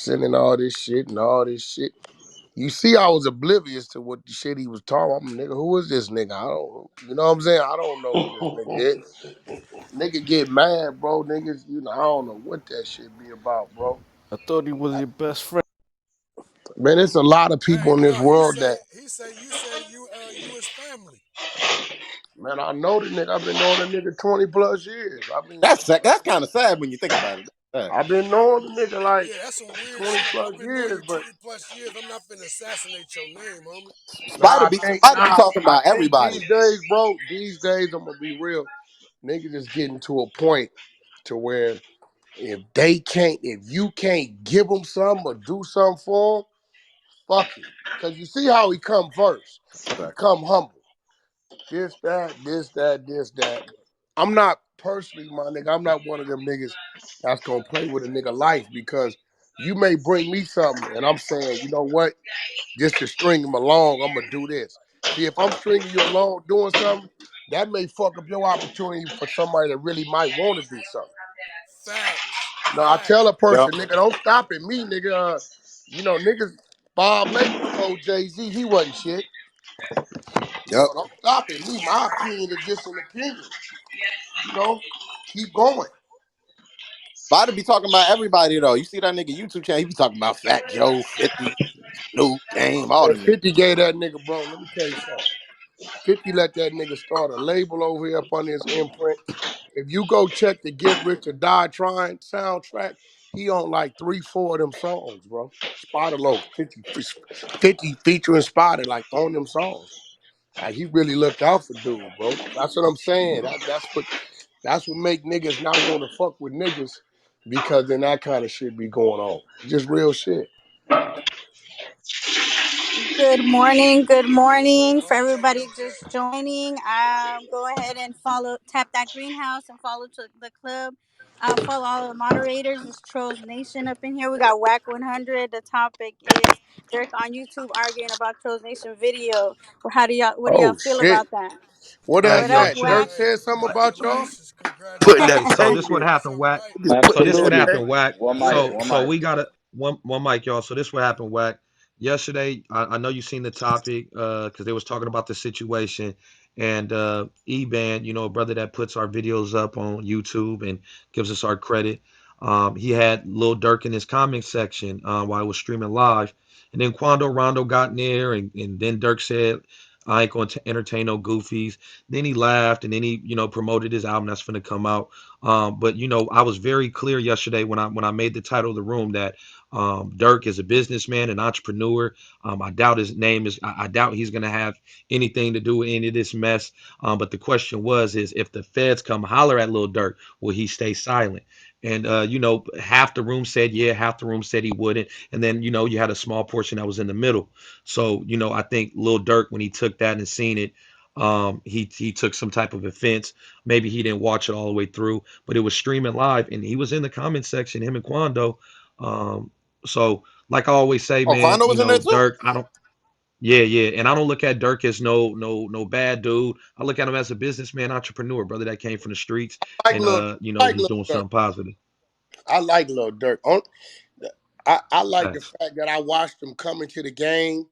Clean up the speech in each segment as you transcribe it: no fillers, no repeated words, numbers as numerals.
sending all this shit and all this shit. You see, I was oblivious to what the shit he was talking. I'm nigga, who is this nigga? I don't, you know what I'm saying? I don't know who this nigga is. Nigga get mad, bro. Niggas, I don't know what that shit be about, bro. I thought he was your best friend. Man, there's a lot of Hey, people in this no, he world say that, he say you his family. man, I know the nigga. I've been knowing the nigga 20 plus years. That's kind of sad when you think about it. That's sad. I've been knowing the nigga like Yeah, that's some weird 20 shit. plus I've been knowing years, you but 20 plus years. I'm not finna assassinate your name, homie. nah, Spider I be can't. Spider be Nah, talking I about think these everybody. days, bro. These days, I'm gonna be real. Niggas is getting to a point to where if you can't give them something or do something for them, fuck him. Cause you see how he come first. He Exactly. come humble. This, that, this, that, this, that. I'm not personally, my nigga. I'm not one of them niggas that's gonna play with a nigga life because you may bring me something and I'm saying, you know what? Just to string him along, I'm gonna do this. See, if I'm stringing you along doing something, that may fuck up your opportunity for somebody that really might want to do something. Facts, No, I tell facts. a Yep. person, nigga, don't stop at me, nigga. Niggas. Bob Labels told Jay Z he wasn't shit. Yep. Don't stop at me. My opinion is just an opinion. You know, keep going. Spider be talking about everybody though. You see that nigga YouTube channel? He be talking about Fat Joe, 50, Snoop, Game, all Man, them niggas. 50 gave that nigga, bro. Let me tell you something. 50 let that nigga start a label over here up on his imprint. If you go check the Get Rich or Die Trying soundtrack, he on like 3, 4 of them songs, bro. Spider Loaf, 50 featuring Spider, like on them songs. Like he really looked out for dude, bro. That's what I'm saying. That's what make niggas not want to fuck with niggas because then that kind of shit be going on. Just real shit. Good morning. Good morning for Okay, everybody okay. just joining. Go ahead and tap that greenhouse and follow to the club. Follow all the moderators. It's Trolls Nation up in here. We got Wack 100. The topic is Dirk on YouTube arguing about Trolls Nation video. What do y'all Oh feel shit. about that? What Hey, What that's up, yo, at? check. Dirk Wack? Hey, said something about y'all? congratulations, Putting congratulations. that So pen this what in. It's happened, all Wack. right. Niggas Man, So putting put this it what in one, there. happened, Wack. one mic, Yeah. So one so mic. we got one mic, y'all. So this what happened, Wack. Yesterday, I know you seen the topic because they was talking about the situation and E-Band, a brother that puts our videos up on YouTube and gives us our credit. He had Lil Durk in his comment section while I was streaming live, and then Quando Rondo got in there, and then Dirk said, "I ain't going to entertain no goofies." Then he laughed, and then he, promoted his album that's going to come out. But I was very clear yesterday when I made the title of the room that Dirk is a businessman, an entrepreneur. I doubt his name is. I doubt he's going to have anything to do with any of this mess. But the question is if the feds come holler at Lil Durk, will he stay silent? And half the room said yeah, half the room said he wouldn't, and then you had a small portion that was in the middle. So I think Lil Durk, when he took that and seen it, he took some type of offense. Maybe he didn't watch it all the way through, but it was streaming live, and he was in the comment section, him and Quando. So like I always say, Oh, man, Quando was in there too? Dirk, I don't. Yeah, yeah, and I don't look at Dirk as no bad dude. I look at him as a businessman, entrepreneur, brother that came from the streets, I like and little I like he's little doing Dirk. something positive. I like little Dirk. I like the Facts. fact that I watched him come into the game,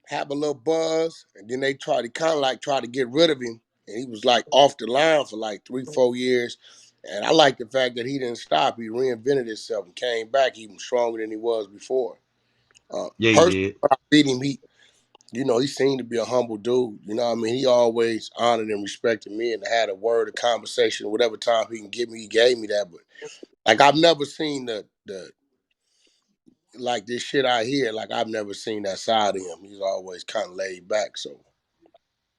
have a little buzz, and then they tried to kind of like try to get rid of him. And he was like off the line for like 3, 4 years. And I like the fact that he didn't stop. He reinvented himself and came back even stronger than he was before. Yeah, he Personally, did. when I beat him, he seemed to be a humble dude. You know what I mean? He always honored and respected me and had a word, a conversation, whatever time he can give me, he gave me that. But like I've never seen the like this shit I hear, like I've never seen that side of him. He's always kind of laid back. So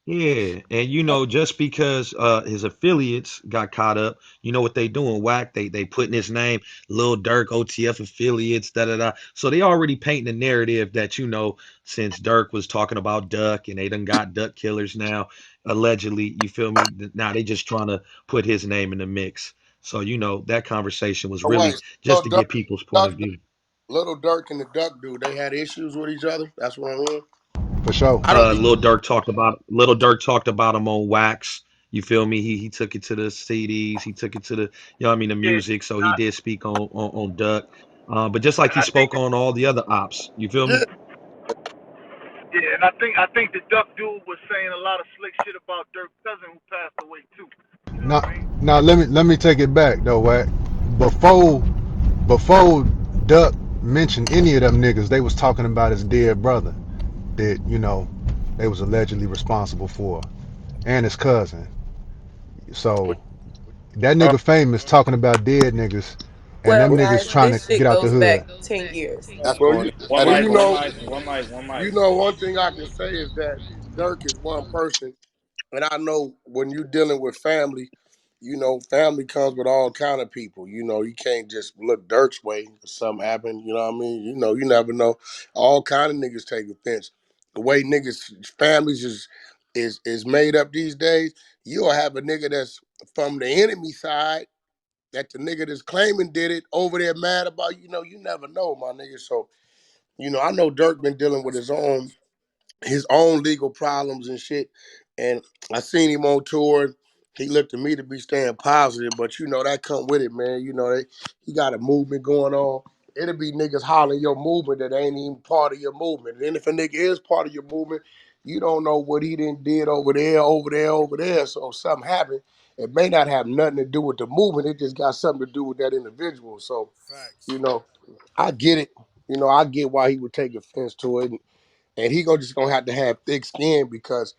Yeah, and just because his affiliates got caught up, you know what they doing? Whack, they putting his name, Lil Durk, OTF affiliates, da da da. So they already painting the narrative that since Dirk was talking about Duck and they done got Duck killers now, allegedly, you feel me? Now they just trying to put his name in the mix. So that conversation was really wait, just to get people's point Duck, of view. Little Dirk and the Duck dude, they had issues with each other. That's what I'm hearing. For sure. I don't be. Little Dirk talked about him on Wax. You feel me? He took it to the CDs. He took it to the the music. So he did speak on Duck. But just like he I think spoke on all the other ops, you feel Yeah, me? yeah, and I think the Duck dude was saying a lot of slick shit about Dirk's cousin who passed away too. You know what Now, I mean? now let me take it back though, Wack. Before before Duck mentioned any of them niggas, they was talking about his dead brother that they was allegedly responsible for, and his cousin. but, So that uh, nigga famous talking about dead niggas, and Well, them well, niggas guys, trying this to shit get out the goes back hood. 10 years. That's well, you, corny. One That well, is mic, you one corny. know, mic, one mic, one mic. one thing I can say is that Dirk is one person, and I know when you're dealing with family, family comes with all kind of people. You can't just look Dirk's way if something happened. You know what I mean? You never know. All kind of niggas take offense. The way niggas families is made up these days. You'll have a nigga that's from the enemy side that the nigga that's claiming did it over there mad about. You never know, my nigga. So I know Dirk been dealing with That's a his fact. own legal problems and shit. And I seen him on tour. He looked to me to be staying positive, but that come with it, man. He got a movement going on. It'll be niggas hollering your movement that ain't even part of your movement. And then if a nigga is part of your movement, you don't know what he done did over there, over there, over there. So if something happened, it may not have nothing to do with the movement. It just got something to do with that individual. So, Facts. you know, I get it. I get why he would take offense to it. And he just gonna have to have thick skin because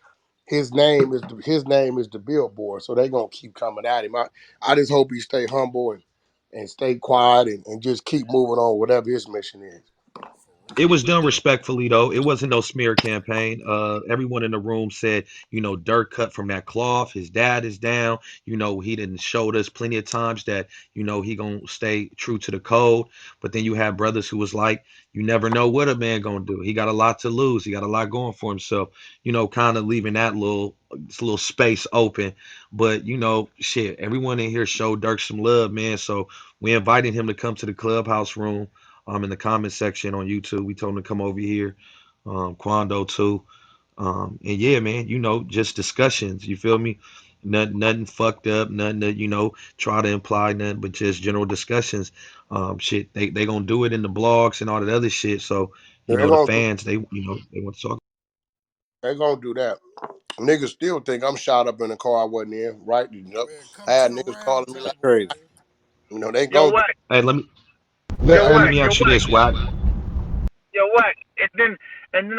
his name is the billboard. So they gonna keep coming at him. I just hope he stay humble and stay quiet and just keep moving on whatever his mission is. For It real. was done respectfully though. It wasn't no smear campaign. Everyone in the room said, Dirk cut from that cloth. His dad is down. He didn't showed us plenty of times that, he gonna stay true to the code. But then you have brothers who was like, you never know what a man gonna do. He got a lot to lose. He got a lot going for himself. Kind of leaving that little space open. But shit, everyone in here showed Dirk some love, man. So we invited him to come to the clubhouse room in the comment section on YouTube. We told him to come over here. Quando too. And yeah, man, just discussions. You feel me? Nothing fucked up, nothing that, try to imply nothing, but just general discussions. Shit, they gonna do it in the blogs and all that other shit. So, They're the gonna do fans, they want to talk. they're gonna do that. Niggas still think I'm shot up in a car I wasn't in, right? Man, I come to had the niggas round calling me That's like, table, crazy. man. they Yo, gonna do Wack, Hey, let me yo, hey, let Wack, me yo, ask you Wack, this, Wack. yo, Wack. And then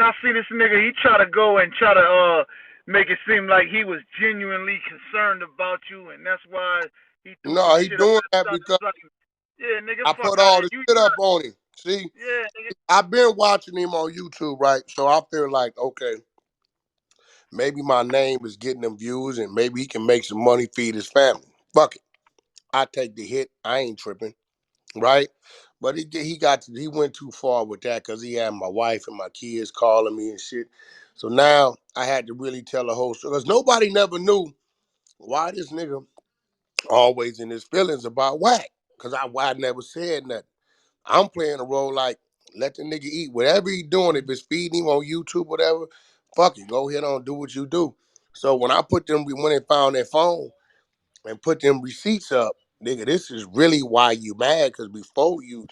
I see this nigga. He try to go and try to make it seem like he was genuinely concerned about you, and that's why he threw some no, he shit up doing at that Southern because Sutton. Yeah, nigga, I fuck put out of all here. the shit You up not. on him. See, Yeah, nigga. I've been watching him on YouTube, right? So I feel like, okay, maybe my name is getting him views and maybe he can make some money, feed his family. Fuck it. I take the hit. I ain't tripping, right? But he went too far with that because he had my wife and my kids calling me and shit. So now I had to really tell the whole story because nobody never knew why this nigga always in his feelings about Wack. Because I never said nothing. I'm playing a role like let the nigga eat whatever he doing. If it's feeding him on YouTube, whatever, fuck it. Go ahead on, do what you do. So when they found their phone and put them receipts up, nigga, this is really why you mad. Cause before you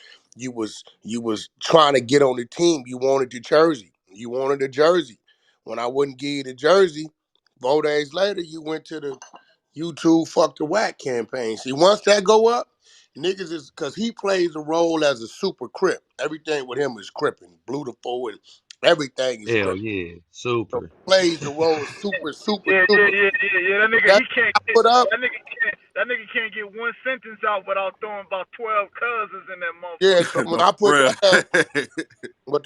was trying to get on the team. You wanted the jersey. You wanted the jersey. When I wouldn't give you the jersey, 4 days later you went to the YouTube fuck the whack campaign. See, once that go up, niggas is cause he plays a role as a super crip. Everything with him is cripping, beautiful, and everything is Hell crip. yeah, So super. he plays the role super, super, Yeah, yeah, super. yeah, yeah, yeah. That nigga, That he can't I get. put up, That nigga can't get one sentence out without throwing about 12 cousins in that yeah. motherfucker. So when For I put real. that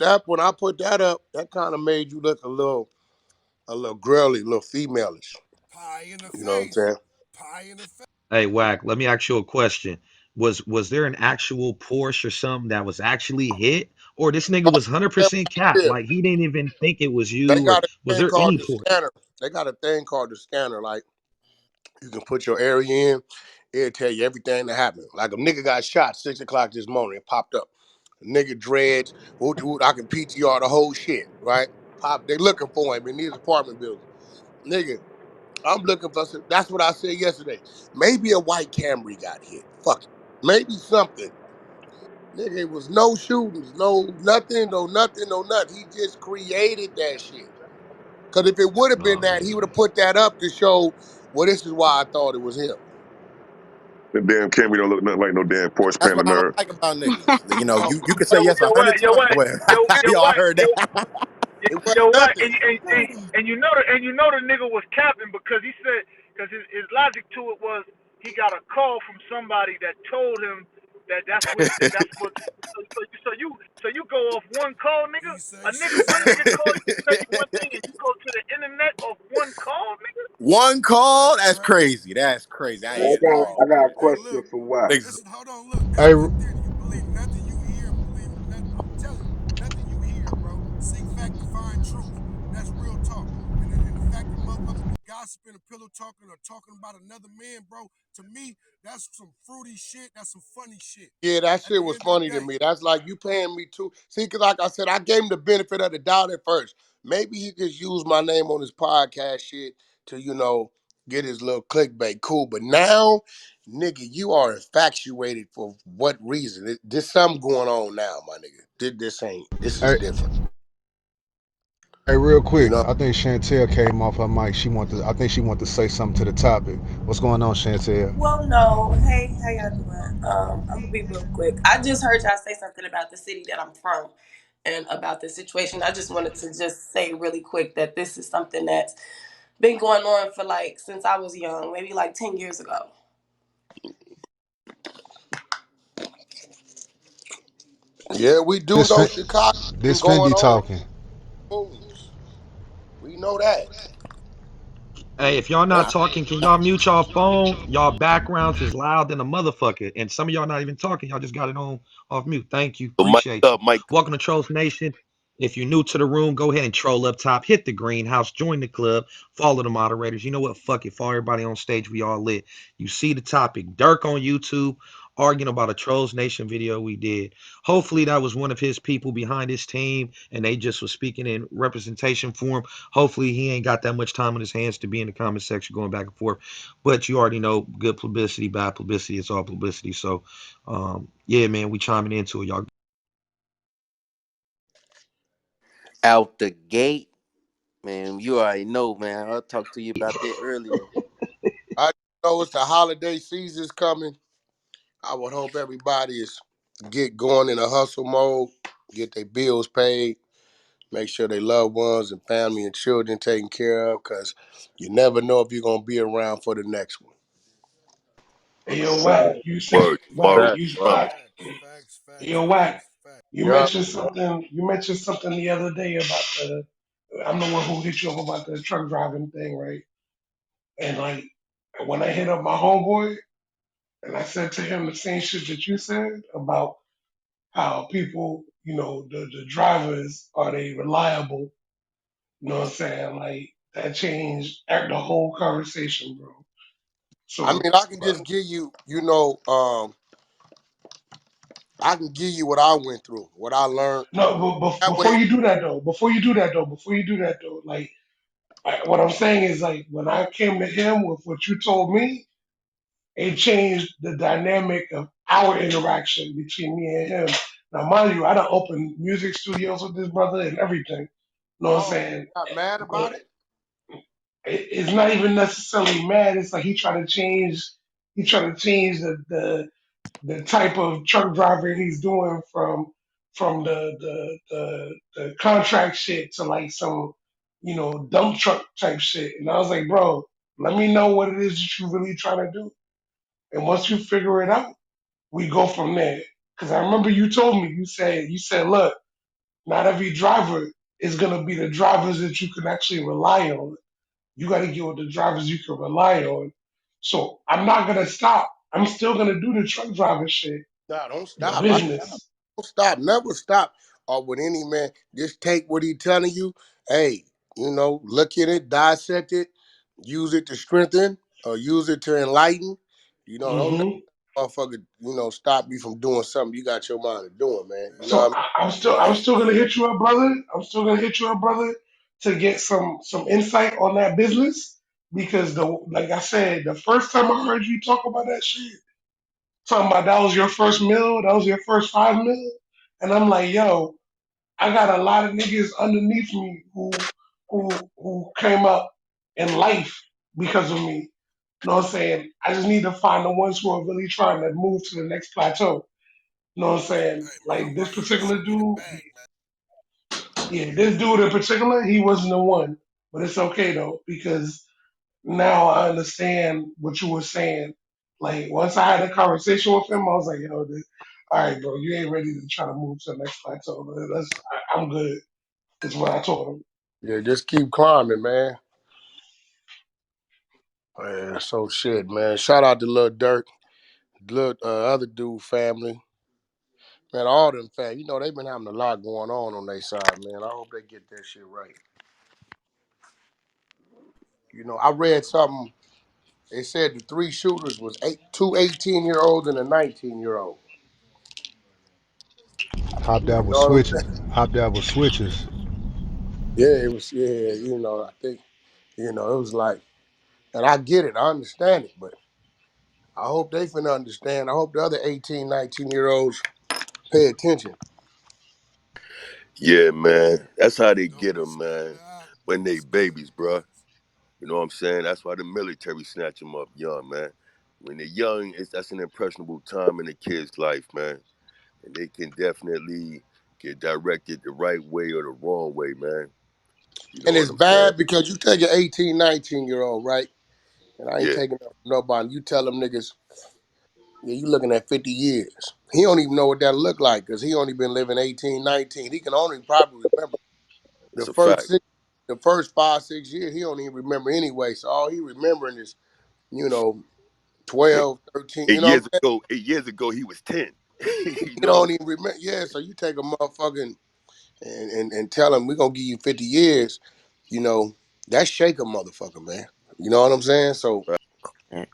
up, when I put that up, that kind of made you look a little girly, a little femaleish. Pie in the You know what I'm face. saying? Pie in the face. Hey, Wack, let me ask you a question. Was there an actual Porsche or something that was actually hit? Or this nigga Oh, was yeah, 100% cap? yeah. Like he didn't even think it was They you, or got a was thing there called any the Porsche? scanner. They got a thing called the scanner. Like you can put your area in. It'll tell you everything that happened. Like a nigga got shot 6 o'clock this morning. It popped up. Nigga dreads. Woot, woot, I can PTR the whole shit. Right? Pop. They looking for him in these apartment buildings. Nigga, I'm looking for. That's what I said yesterday. Maybe a white Camry got hit. Fuck it. Maybe something. Nigga, it was no shootings, no nothing, no nothing, no nothing. He just created that shit. Cause if it would have been Oh that, he would man. have put that up to show, well, this is why I thought it was him. The damn Cammy don't look nothing like no damn Porsche That's what I don't Panamera. like about niggas. You know, Oh, you could Yo, say yes yo, a what, hundred yo, times. what, Well, yo, y'all what, heard yo, that. it wasn't yo, what, nothing. and you know the nigga was capping because he said because his logic to it was he got a call from somebody that told him that that's what so you go off one call, nigga. He say A nigga she one nigga say. call you tell you one thing and you go to the internet off one call, nigga. One call, That's that's crazy. crazy. That's crazy. I That's ain't hear that. crazy. I got a Hey, question look. for Wack. Niggas- Listen, hold on. Look, Hey, look there. You believe nothing you hear and believe nothing. I'm telling you, nothing you hear, bro. Seek fact to find truth. That's real talk. And the fact that motherfuckers be gossiping or pillow talking or talking about another man, bro, to me, that's some fruity shit. That's some funny shit. Yeah, that At shit the was end of the funny to day. me. That's like you paying me too. See, cause like I said, I gave him the benefit of the doubt at first. Maybe he just used my name on his podcast shit to, get his little clickbait. Cool. But now, nigga, you are infatuated for what reason? There's something going on now, my nigga. This is hey, different. hey, real You quick. know? I think Chantel came off her mic. I think she wanted to say something to the topic. What's going on, Chantel? Well, no. Hey, how y'all doing? I'm gonna be real quick. I just heard y'all say something about the city that I'm from and about the situation. I just wanted to just say really quick that this is something that's been going on for like since I was young, maybe like 10 years ago. Yeah, we do This know Fin- Chicago been this going Fendi on. talking. We know that. Hey, if y'all not I- talking, can y'all mute y'all phone? Y'all backgrounds is loud than a motherfucker. And some of y'all not even talking. Y'all just got it on off mute. Thank you. So mic Appreciate you. up, mic. Welcome to Trolls Nation. If you're new to the room, go ahead and troll up top. Hit the greenhouse. Join the club. Follow the moderators. You know what? Fuck it. Follow everybody on stage. We all lit. You see the topic. Dirk on YouTube arguing about a Trolls Nation video we did. Hopefully that was one of his people behind his team and they just was speaking in representation for him. Hopefully he ain't got that much time on his hands to be in the comment section going back and forth. But you already know good publicity, bad publicity, it's all publicity. So yeah, man, we chiming into it. Y'all Out the gate, man. You already know, man. I'll talk to you about that earlier. I know it's the holiday season's coming. I would hope everybody is get going in a hustle mode, get their bills paid, make sure their loved ones and family and children taken care of, because you never know if you're gonna be around for the next one. Hey, yo, Wack, you said Word, Wack, word, Fact, you word. Wack. Facts, facts, Hey, facts, yo, Wack, facts, facts. you Yeah. mentioned something. You mentioned something the other day about the. I'm the one who hit you up about the truck driving thing, right? And like when I hit up my homeboy, and I said to him the same shit that you said about how people, the drivers are they reliable? You know what I'm saying? Like that changed the whole conversation, bro. I So, mean, I can just give you, I can give you what I went through, what I learned. no, but That way, before you do that though, like what I'm saying is like when I came to him with what you told me, it changed the dynamic of our interaction between me and him. Now, mind you, I done opened music studios with this brother and everything. You know what I'm oh, saying? not mad But about it? it's not even necessarily mad. It's like he trying to change. He trying to change the type of truck driver he's doing from the contract shit to like some dump truck type shit. And I was like, bro, let me know what it is that you really trying to do. And once you figure it out, we go from there. Because I remember you told me you said look, not every driver is gonna be the drivers that you can actually rely on. You got to get with the drivers you can rely on. So I'm not gonna stop. I'm still gonna do the truck driver shit, Nah, don't the stop. business. Don't stop. Never stop. Or with any man, just take what he telling you. Hey, look at it, dissect it, use it to strengthen or use it to enlighten. Don't let hmm motherfucker, stop you from doing something you got your mind of doing, man. You know So what I mean? I'm still gonna hit you up, brother. I'm still gonna hit you up, brother, to get some insight on that business because like I said, the first time I heard you talk about that shit, talking about that was your first meal, that was your first 5 mil. And I'm like, yo, I got a lot of niggas underneath me who came up in life because of me. You know what I'm saying? I just need to find the ones who are really trying to move to the next plateau. You know what I'm saying? Hey man, Like this nobody here particular shouldn't be the dude, bag, man. yeah, this dude in particular, he wasn't the one. But it's okay though, because now I understand what you were saying. Like once I had a conversation with him, I was like, yo, all right, bro, you ain't ready to try to move to the next plateau. I'm good. Is what I told him. Yeah, just keep climbing, man. Yeah, so shit, man. Shout out to Lil Durk, Lil other dude family, man. All them fam, you know they've been having a lot going on their side, man. I hope they get that shit right. You know, I read something. They said the three shooters was two 18-year-olds and a 19-year-old. Hopped out You with know what I'm switches. saying? Hopped out with switches. Yeah, it was. Yeah, you know, I think it was like, and I get it, I understand it, but I hope they finna understand. I hope the other 18, 19-year-olds pay attention. Yeah, man. That's how they Don't get be them, scared man. to act, When don't be they scared to babies, do bruh. it. You know what I'm saying? That's why the military snatch them up young, man. When they're young, that's an impressionable time in a kid's life, man. And they can definitely get directed the right way or the wrong way, man. You know And what it's I'm saying? bad because you take an 18, 19-year-old, right? And I ain't Yeah, taking up from nobody. You tell them niggas, yeah, you looking at 50 years. He don't even know what that look like because he only been living 18, 19. He can only probably remember the it's a first fact. six, the first 5, 6 years. He don't even remember anyway. So all he remembering is, you know, Eight, 12, 13. You eight know what I'm years saying? ago, 8 years ago, he was 10. You He know? don't even remember. Yeah, so you take a motherfucking and tell him we're gonna give you 50 years, you know, that shake a motherfucker, man. You know what I'm saying? So Right.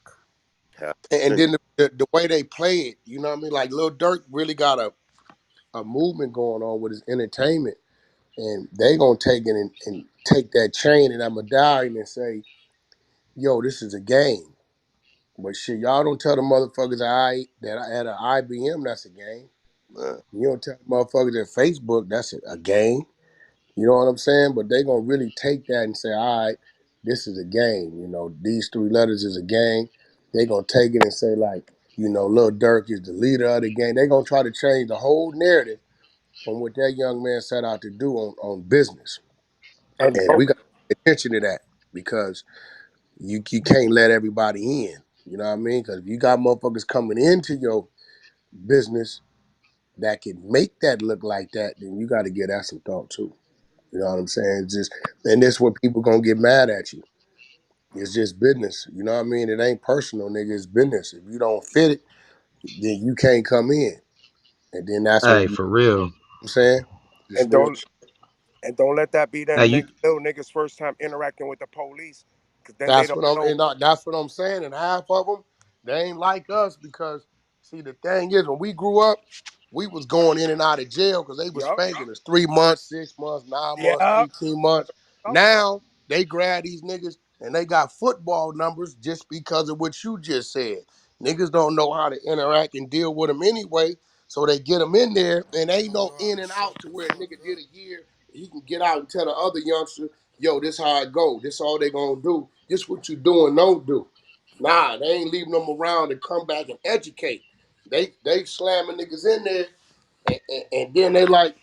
and then the way they play it, you know what I mean? Like Lil Durk really got a movement going on with his entertainment, and they gonna take it and take that chain and that medallion and say, yo, this is a game. But shit, y'all don't tell the motherfuckers that I had an IBM, that's a game. Man, You don't tell the motherfuckers at Facebook, that's a game. You know what I'm saying? But they gonna really take that and say, all right, this is a game. You know, these three letters is a game. They gonna take it and say, like, you know, Lil Durk is the leader of the game. They gonna try to change the whole narrative from what that young man set out to do on business. And And don't we gotta pay attention to that because you can't let everybody in. You know what I mean? Because if you got motherfuckers coming into your business that can make that look like that, then you got to give that some thought too. You know what I'm saying? It's just, and this where people gonna get mad at you. It's just business. You know what I mean? It ain't personal, nigga. It's business. If you don't fit it, then you can't come in. And then that's when Hey, you know for real. what I'm saying? Just and real. don't and don't let that be Hey, them you. little niggas first time interacting with the police, because then they That's don't what I'm, know. that's what I'm saying. And half of them, they ain't like us because, see, the thing is, when we grew up, we was going in and out of jail because they was Yup, spanking us 3 months, 6 months, 9 months, yeah. 18 months. Talking about. Now they grab these niggas and they got football numbers just because of what you just said. Niggas don't know how to interact and deal with them anyway, so they get them in there and They ain't don't no know how in to and shut out to the where a fuck nigga did up. a year. He can get out and tell the other youngster, yo, this how I go. This all they gonna do. This what you doing, don't do. Nah, they ain't leaving them around to come back and educate. They slamming niggas in there, and then they like,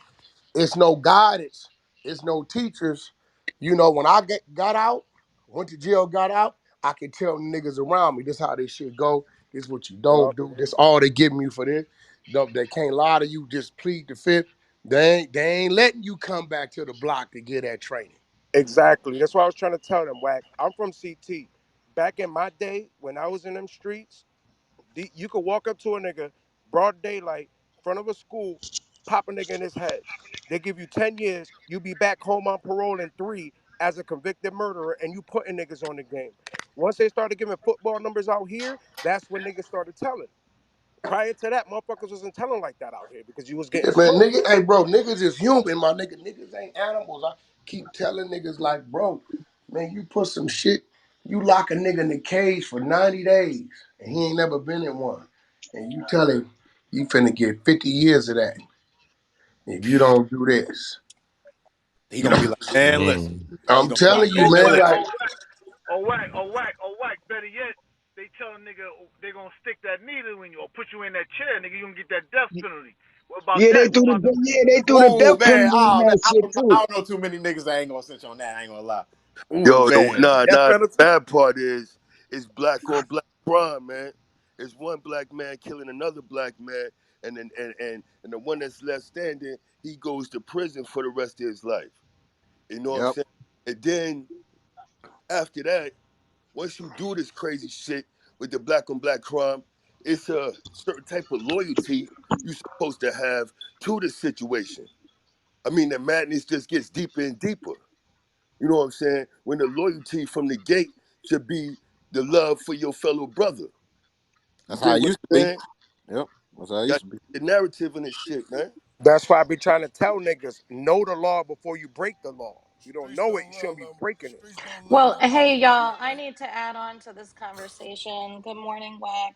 it's no guidance, it's no teachers. You know, when I got out, went to jail, got out, I could tell niggas around me, this how this shit go. This what you Yup. don't do. This all they giving you for this. No, they can't lie to you. Just plead the fifth. They ain't letting you come back to the block to get that training. Exactly. That's what I was trying to tell them, Wack. I'm from CT. Back in my day, when I was in them streets, you could walk up to a nigga, broad daylight, front of a school, pop a nigga in his head. They give you 10 years, you be back home on parole in 3 as a convicted murderer, and you putting niggas on the game. Once they started giving football numbers out here, that's when niggas started telling. Prior to that, motherfuckers wasn't telling like that out here because you was getting Yeah, man, smoked. nigga, hey, bro, niggas is human, my nigga. Niggas ain't animals. I keep telling niggas like, bro, man, you put some shit, you lock a nigga in the cage for 90 days, and he ain't never been in one. and you tell him you finna get 50 years of that if you don't do this. He You gonna know, be like, man, listen. Mm. He I'm gonna be like, telling you, Or man, man. whack, listen. Like, or whack, or whack, or whack, or whack. Better yet, they tell a nigga they gonna stick that needle in you or put you in that chair, nigga. You gonna get that death penalty. What about Yeah, that? What about the they threw the Ooh, death man. penalty in Oh, man. that shit I too. don't know too many niggas that ain't gonna cinch on that. I ain't gonna lie. Ooh, Yo, the, man. nah, Death nah. The penalty? bad part is black on black crime, man. It's one black man killing another black man, and then and the one that's left standing, he goes to prison for the rest of his life. You know what I'm Yep. saying? And then after that, once you do this crazy shit with the black on black crime, it's a certain type of loyalty you're supposed to have to the situation. I mean, the madness just gets deeper and deeper. You know what I'm saying? When the loyalty from the gate should be the love for your fellow brother. You That's how dig it what used to I'm be. saying? Yep. That's how it used That's to be. the narrative in this shit, man. That's why I be trying to tell niggas, know the law before you break the law. If you don't Streets know it, don't you love shouldn't be them. breaking it. Streets don't love Well, nobody hey like you, y'all, I man. need to add on to this conversation. Good morning, Wack.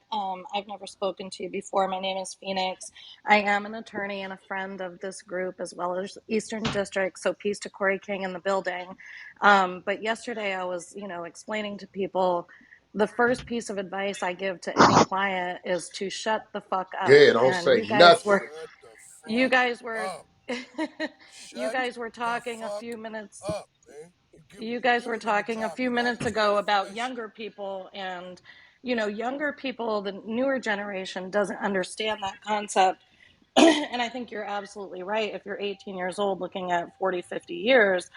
I've never spoken to you before. My name is Phoenix. I am an attorney and a friend of this group as well as Eastern District. So peace to Corey King in the building. But yesterday I was, explaining to people the first piece of advice I give to any client is to shut the fuck up. yeah, don't And say you guys nothing. were, Shut the you fuck guys were, up. you Shut guys were the talking a fuck few minutes up, man. you You guys were giving them a talking a job. few minutes ago Congratulations for about that shit. younger people and younger people, the newer generation doesn't understand that concept. And I think you're absolutely right. If you're 18 years old looking at 40, 50 years,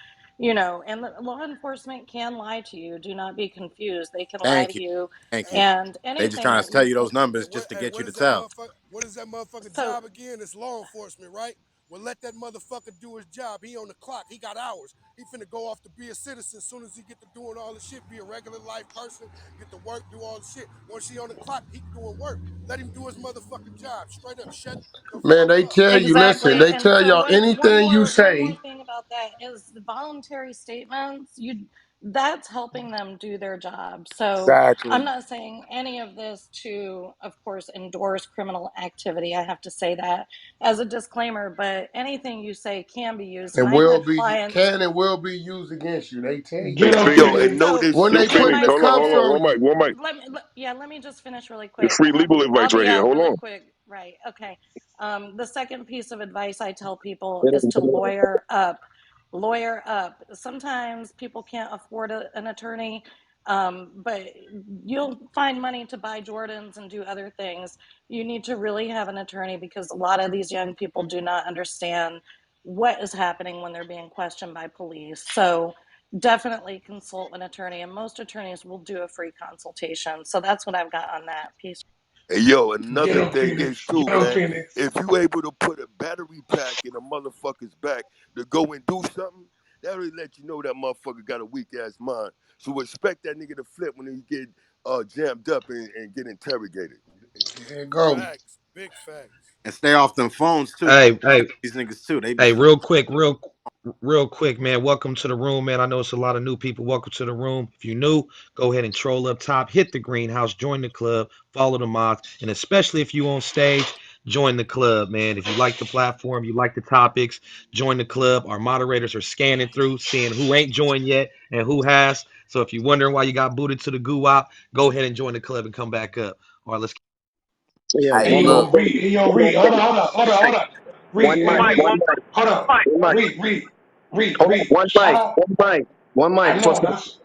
and the law enforcement can lie to you. Do not be confused. They can lie Thank to you. you. Thank you. Hey, And They just anything trying that to tell you you those numbers just to hey, get you what to is that tell. motherfucker? What is that motherfucker so job again? It's law enforcement, right? Well, let that motherfucker do his job. He on the clock. He got hours. He finna go off to be a citizen. As soon as he get to doing all the shit, be a regular life person, get to work, do all the shit. Once he on the clock, he doing work. Let him do his motherfucking job. Straight up, shut the Man, fuck they up. tell you, listen, exactly. they And tell so y'all one anything you more one more say. thing about that is the voluntary statements. That's helping them do their job. So I'm Exactly. not saying any of this to, of course, endorse criminal activity. I have to say that as a disclaimer, but anything you say can be used. And And I've will had be clients. can and will be used against you. They tell you Hey, Get that. him, Phoenix. Yo, and Phoenix. know So this When Yo, they shit, putting Phoenix. man. the Hold cuffs on. second, on One you. mic. One mic. let me just finish really It's quick. free legal I'll advice right be here. out Hold really on. quick. Right. Okay. The second piece of advice I tell people is to lawyer up. Lawyer up. Sometimes people can't afford an attorney, but you'll find money to buy Jordans and do other things. You need to really have an attorney because a lot of these young people do not understand what is happening when they're being questioned by police. So definitely consult an attorney, and most attorneys will do a free consultation. So that's what I've got on that piece. And yo, Get another him, thing is Phoenix. too, Get him, man. Phoenix. If you able to put a battery pack in a motherfucker's back to go and do something, that'll let you know that motherfucker got a weak ass mind. So expect that nigga to flip when he get jammed up and get interrogated. There you go. Facts. Big facts. And stay off them phones too. You Hey, hey, these niggas too. They be hey, flipping. real quick, man. Welcome to the room, man. I know it's a lot of new people. Welcome to the room. If you're new, go ahead and troll up top, hit the greenhouse, join the club, follow the mods, and especially if you on stage, join the club, man. If you like the platform, you like the topics, join the club. Our moderators are scanning through, seeing who ain't joined yet and who has. So if you're wondering why you got booted to the goo op, go ahead and join the club and come back up. All right, let's. Yeah, Hey, Hey one more look. yo, thing. Reed. Hey yo, One more Reed. Hold on, thing. hold on, hold on, hold on. One Reed, One hey mic, mic, Reed. one one mic, Hold on. mic. one mic. Reed. Hold on, one Shout mic, out. one mic, one I mic for a know second. that's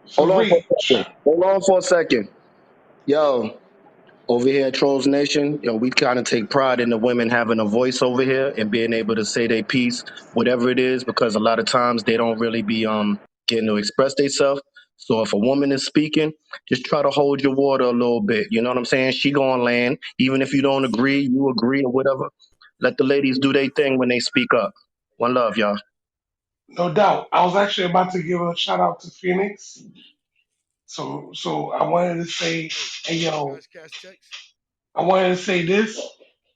so Hold on for Reed. a second. Hold on for a second. Yo, over here at Trolls Nation, we kind of take pride in the women having a voice over here and being able to say their piece, whatever it is, because a lot of times they don't really be getting to express themselves. So if a woman is speaking, just try to hold your water a little bit. You know what I'm saying? She gonna land, even if you don't agree, you agree or whatever. Let the ladies do their thing when they speak up. One love, y'all. No doubt. I was actually about to give a shout out to Phoenix. So I wanted to say, Hey, hey you yo, guys cash checks? I wanted to say this.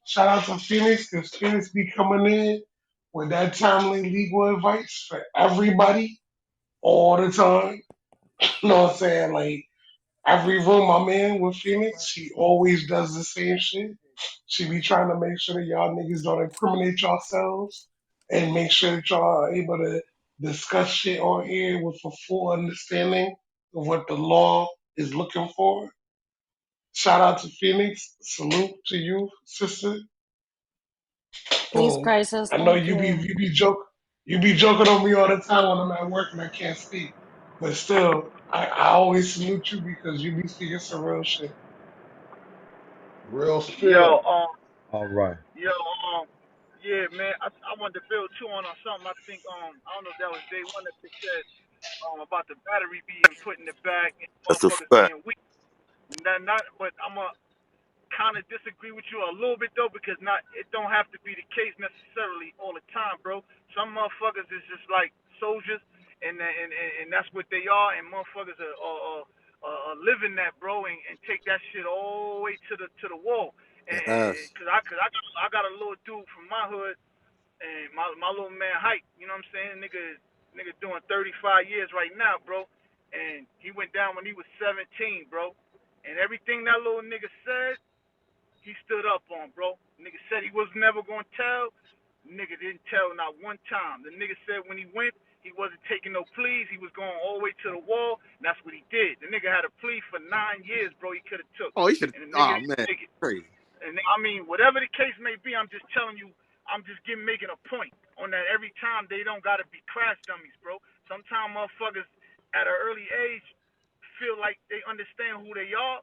Shout out to Phoenix because Phoenix be coming in with that timely legal advice for everybody all the time. You know what I'm saying? Like Every room I'm in with Phoenix, she always does the same shit. She be trying to make sure that y'all niggas don't incriminate yourselves and make sure that y'all are able to discuss shit on here with a full understanding of what the law is looking for. Shout out to Phoenix. Salute to you, sister. Peace, Um, crisis. I know Thank you. you be joking on me all the time when I'm at work and I can't speak. But still, I always salute you because you be speaking some real shit. Real Yo, spill. All right. yo, yeah, man. I wanted to build too on something. I think I don't know if that was day one that they said about the battery being put in the back and That's a motherfuckers fact. being weak. Not, but I'm a kind of disagree with you a little bit though, because not it don't have to be the case necessarily all the time, bro. Some motherfuckers is just like soldiers, and that's what they are, and motherfuckers are living that, bro, and take that shit all the way to the wall. And Yes. cause I got a little dude from my hood, and my little man Hype, you know what I'm saying? Nigga doing 35 years right now, bro. And he went down when he was 17, bro. And everything that little nigga said, he stood up on, bro. Nigga said he was never gonna tell. Nigga didn't tell not one time. The nigga said when he went, he wasn't taking no pleas. He was going all the way to the wall, and that's what he did. The nigga had a plea for 9 years, bro. He could have took, Oh, he should. and the nigga Oh didn't man, take it. crazy. And I mean, whatever the case may be, I'm just telling you, I'm just making a point on that. Every time they don't gotta be crash dummies, bro. Sometimes motherfuckers at an early age feel like they understand who they are,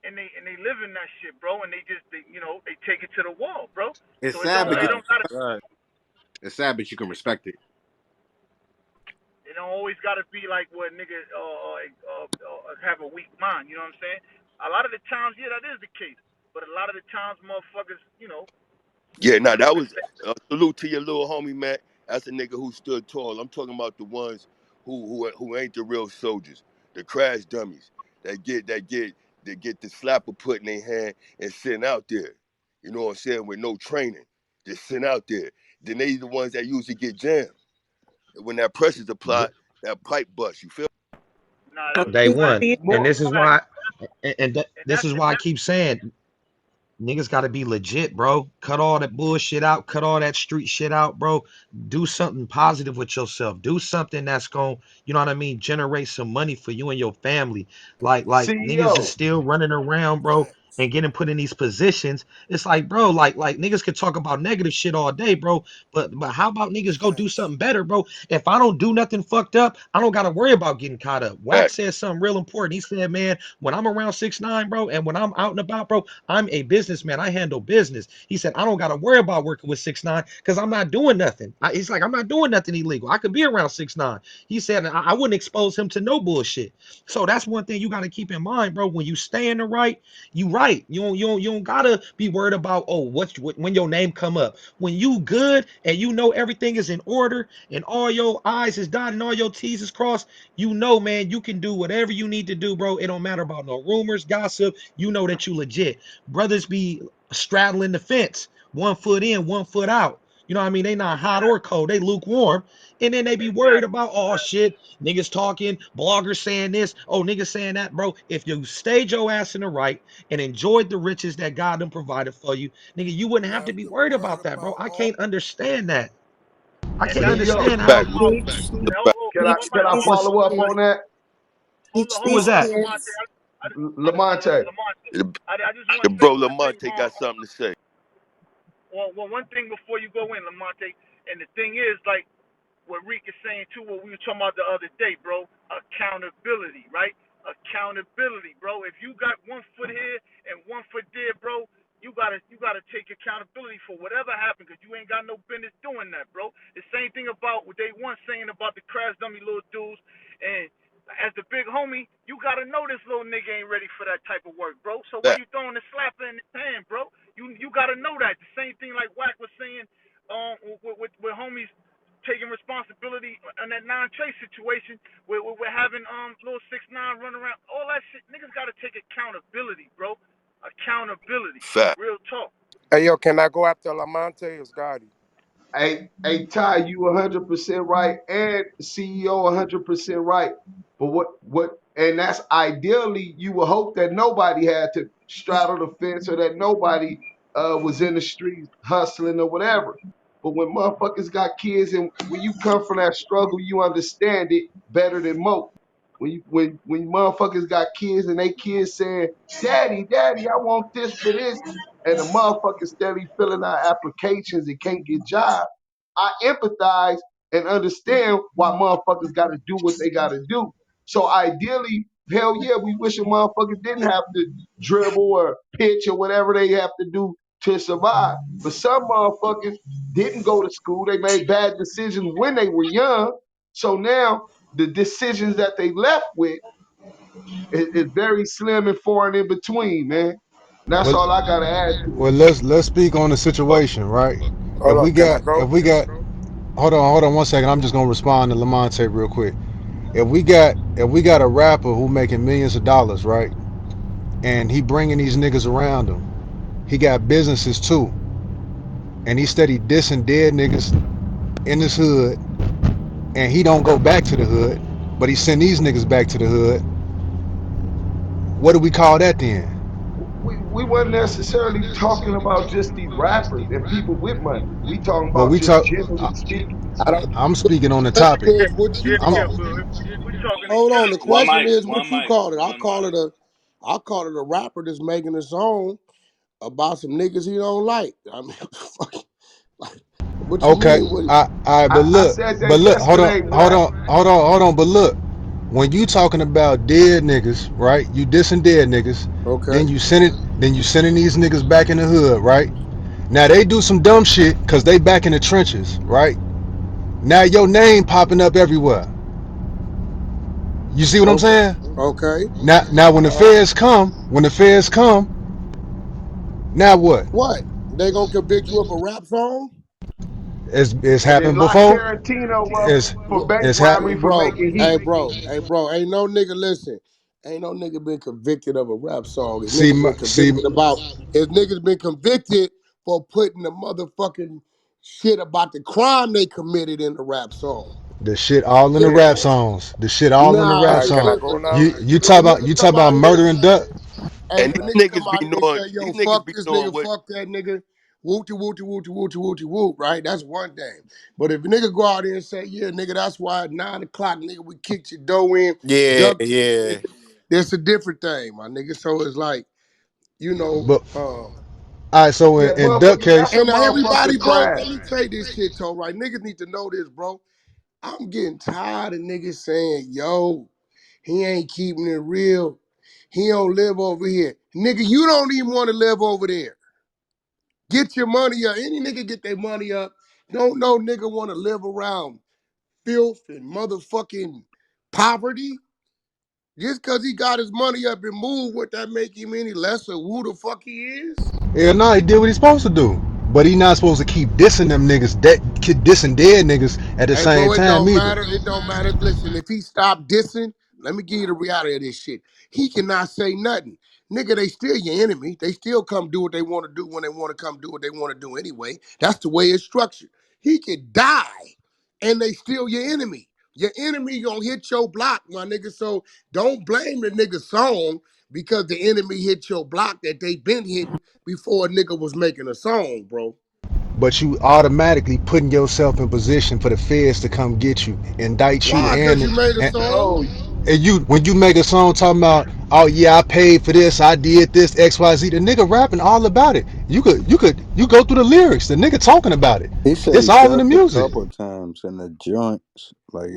and they live in that shit, bro. And they take it to the wall, bro. It's So it sad, don't but it you. don't gotta Right. It's sad, but you can respect it. it don't always gotta be like what nigga have a weak mind. You know what I'm saying? A lot of the times, yeah, that is the case. But a lot of the times, motherfuckers, Yeah, now that was respect. salute to your little homie, Matt. That's a nigga who stood tall. I'm talking about the ones who ain't the real soldiers, the crash dummies that get the slapper put in their hand and sitting out there. You know what I'm saying? With no training, just sitting out there. Then they the ones that usually get jammed. When that pressure's applied, that pipe bust. You feel? Nah, Um, Day one. see, And More. this is facts. why this is And why I that's keep saying niggas got to be legit, bro. Cut all that bullshit out. Cut all that street shit out, bro. Do something positive with yourself. Do something that's going, you know what I mean, generate some money for you and your family. Like niggas is CEO. still running around, bro, Facts. and getting put in these positions. It's like, bro, like niggas could talk about negative shit all day, bro. But how about niggas go do Facts. something better, bro? If I don't do nothing fucked up, I don't gotta worry about getting caught up. Wack Fact, said something real important. He said, man, when I'm around 6ix9ine, bro, and when I'm out and about, bro, I'm a businessman. I handle business. He said, I don't got to worry about working with 6ix9ine because I'm not doing nothing. He's like, I'm not doing nothing illegal. I could be around 6ix9ine. He said, I wouldn't expose him to no bullshit. So that's one thing you got to keep in mind, bro. When you stay in the right, you right. You don't gotta be worried about when your name come up. When you good and you know everything is in order and all your I's is dotted and all your T's is crossed, you know, man, you can do whatever you need to do, bro. It don't matter about no rumors, gossip. You know that you legit. Brothers be straddling the fence, 1 foot in, 1 foot out. You know what I mean? They not hot or cold, they lukewarm. And then they be worried exactly. about, oh shit, niggas talking, bloggers saying this, oh niggas saying that, bro. If you stayed your ass in the right and enjoyed the riches that God done provided for you, nigga, you wouldn't have to That's be the worried word about that, bro. about I all. can't understand that. I And can't that's that's CEO. understand a how fact. see, The and fact. Can I teach can I these follow up kids, on that? teach who is these that? Lamont, kids. Lamonte. Lamont, The, I just the want to say bro one thing. Lamonte got something to say. One thing before you go in, Lamonte. And the thing is, like, what Reek is saying too, what we were talking about the other day, bro. Accountability, right? Accountability, bro. If you got 1 foot here and 1 foot there, bro, you gotta take accountability for whatever happened, because you ain't got no business doing that, bro. The same thing about what they once saying about the crash dummy little dudes. And as the big homie, you gotta know this little nigga ain't ready for that type of work, bro. So when Fact. you throwing the slapper in his hand, bro, you gotta know that. The same thing like Wack was saying, with homies taking responsibility on that non-Trey situation where we're having little 6ix9ine run around, all that shit. Niggas gotta take accountability, bro. Accountability, Fact. real talk. Hey, yo, can I go after Lamonte or Scotty? Hey, Ty, you 100% right, and CEO 100% right. But what And that's ideally, you would hope that nobody had to straddle the fence or that nobody was in the streets hustling or whatever. But when motherfuckers got kids and when you come from that struggle, you understand it better than most. When motherfuckers got kids and they kids saying, Daddy, Daddy, I want this for this, and the motherfuckers steady filling out applications and can't get jobs, I empathize and understand why motherfuckers gotta do what they gotta do. So ideally, hell yeah, we wish a motherfucker didn't have to dribble or pitch or whatever they have to do to survive. But some motherfuckers didn't go to school. They made bad decisions when they were young. So now the decisions that they left with is very slim and far and in between, man. And that's Well, all I gotta add to well, let's speak on the situation, right? If Hold we up, can I got go? if we got hold on 1 second. I'm just gonna respond to Lamonte real quick. If we got a rapper who making millions of dollars, right, and he bringing these niggas around him, he got businesses too, and he steady dissing dead niggas in his hood, and he don't go back to the hood, but he send these niggas back to the hood. What do we call that then? we weren't necessarily talking about just these rappers and people with money. We talking Well, about we just talk. generally speaking. I don't. I'm speaking on the The topic. question is what you I'm Yeah, call it. but if we talking in Hold on. The general, One question mic, is one what you mic, call it. one mic. I'll call it a rapper that's making a song about some niggas he don't like. I mean, fuck, like, what you okay. mean? What? I but I look, said but that look, hold on, yesterday, hold Wack. on, hold on, hold on. But look, when you talking about dead niggas, right? You dissing dead niggas, Okay. then you sending these niggas back in the hood, right? Now they do some dumb shit because they back in the trenches, right? Now your name popping up everywhere. You see what I'm Okay. saying? Okay. Now when the feds come, now what? What? They gonna convict you of a rap song? It's And they happened locked before. Tarantino up It's for bank it's robbery for Bro, making hey, heat. bro, hey, bro. Ain't no nigga listen. Ain't no nigga been convicted of a rap song. His see niggas been see convicted about. His niggas been convicted for putting the motherfucking shit about the crime they committed in the rap song. the shit all in the If rap songs. The shit all in the nah, All rap right, can song. I go listen. now? You If a you nigga talk come about out of here murder and and say, duck. hey, if And a nigga come out of here and say, these yo, niggas fuck be this knowing nigga, what. fuck that nigga, wooty wooty wooty wooty wooty whoop, right? That's one thing. But if a nigga go out there and say, yeah, nigga, that's why at 9 o'clock, nigga, we kicked your dough in, Yeah, ducked you, yeah. nigga. That's a different thing, my nigga. So it's like, you know, But all right, so Yeah, in duck motherfucker, that's case, a and motherfucker everybody, bro, crash. let me say this shit, Toe, right? Niggas need to know this, bro. I'm getting tired of niggas saying, yo, he ain't keeping it real. He don't live over here. Nigga, you don't even want to live over there. Get your money up. Any nigga get their money up. Don't no nigga want to live around filth and motherfucking poverty. Just cause he got his money up and moved, would that make him any less of who the fuck he is? yeah, no, he did what he's supposed to do. But he not supposed to keep dissing them niggas, dissing dead niggas at the Hey, same bro, it time don't either. matter. It don't matter. Listen, if he stop dissing, let me give you the reality of this shit. He cannot say nothing. Nigga, they still your enemy. They still come do what they want to do when they want to come do what they want to do anyway. That's the way it's structured. He could die and they still your enemy. Your enemy gonna hit your block, my nigga. So don't blame the nigga song because the enemy hit your block that they been hitting before a nigga was making a song, bro. But you automatically putting yourself in position for the feds to come get you, indict you, Why? Cause you made a and song? Bro, you when you make a song talking about, oh yeah, I paid for this, I did this, XYZ, the nigga rapping all about it. You go through the lyrics, the nigga talking about it. He said It's he all in the ducked a music. couple times in the joints. Like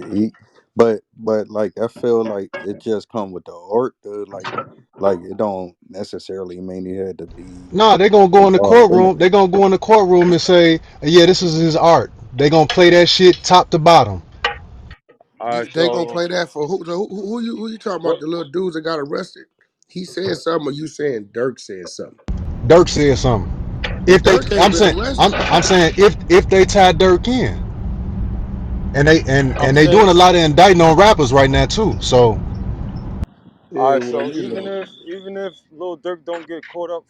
but like I feel like it just come with the art, dude. Like it don't necessarily mean he had to be Nah, they gonna go in the involved in it. courtroom. They gonna go in the courtroom and say, yeah, this is his art. They gonna play that shit top to bottom. All right, They gonna so play that for who? So who you talking about? what? The little dudes that got arrested? He said something, or you saying Dirk said something? Dirk said something. If they, Dirk ain't I'm been saying, arrested. I'm saying if they tie Dirk in, I'm and they saying, doing a lot of indicting on rappers right now too. So All yeah, right, well, so you know, even if Lil Durk don't get caught up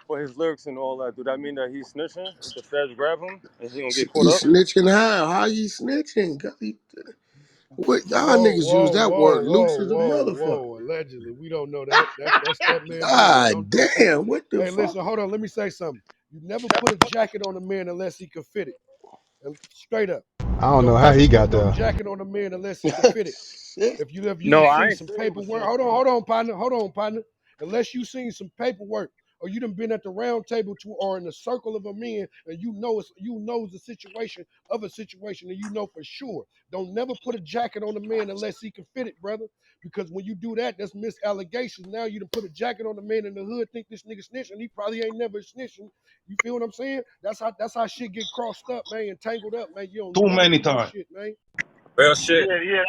for his lyrics and all that, do that mean that he's snitching? If the feds grab him, is he gonna get caught he up? snitching how? How you snitching? 'Cause What y'all Whoa, niggas use whoa, that whoa, word loose whoa, as a whoa, motherfucker. whoa. Allegedly. We don't know that. That's that man business. God Don't say damn, what the hey, fuck? listen, hold on, let me say something. You never put a jacket on a man unless he can fit it. Straight up. I don't know Don't how never he put got no there. jacket on a man unless he can fit it. Shit. If you No, I seen ain't some say it was paperwork, just hold on, partner. Unless you seen some paperwork, or you done been at the round table to, or in the circle of a men, and you know the situation of a situation, and you know for sure. Don't never put a jacket on a man unless he can fit it, brother. Because when you do that, that's misallegations. Now you done put a jacket on the man in the hood, think this nigga snitching. He probably ain't never snitching. You feel what I'm saying? That's how shit get crossed up, man, and tangled up, man. You don't Too never many do this times. shit, man. Real shit. yeah, yeah.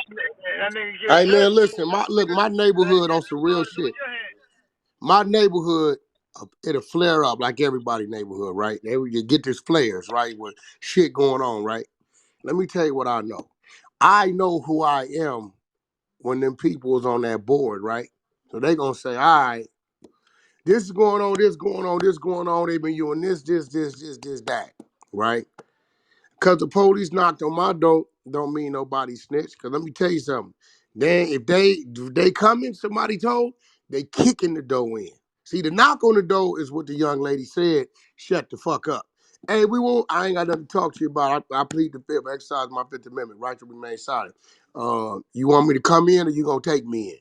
That nigga get Hey man, hurt. listen, Nigga, my that neighborhood get on some real blood on shit. your hands. My neighborhood, it'll flare up like everybody neighborhood, right? They would get this flares, right? With shit going on, right? Let me tell you what I know. I know who I am when them people was on that board, right? So they gonna say, all right, this is going on, this going on, this going on. They been doing this, that, right? Cause the police knocked on my door, don't mean nobody snitched. Cause let me tell you something. Then if they coming, somebody told, they kicking the door in. See, the knock on the door is what the young lady said. Shut the fuck up. Hey, we won't. I ain't got nothing to talk to you about. I plead the fifth, exercise my Fifth Amendment, right to remain silent. You want me to come in, or you gonna take me in?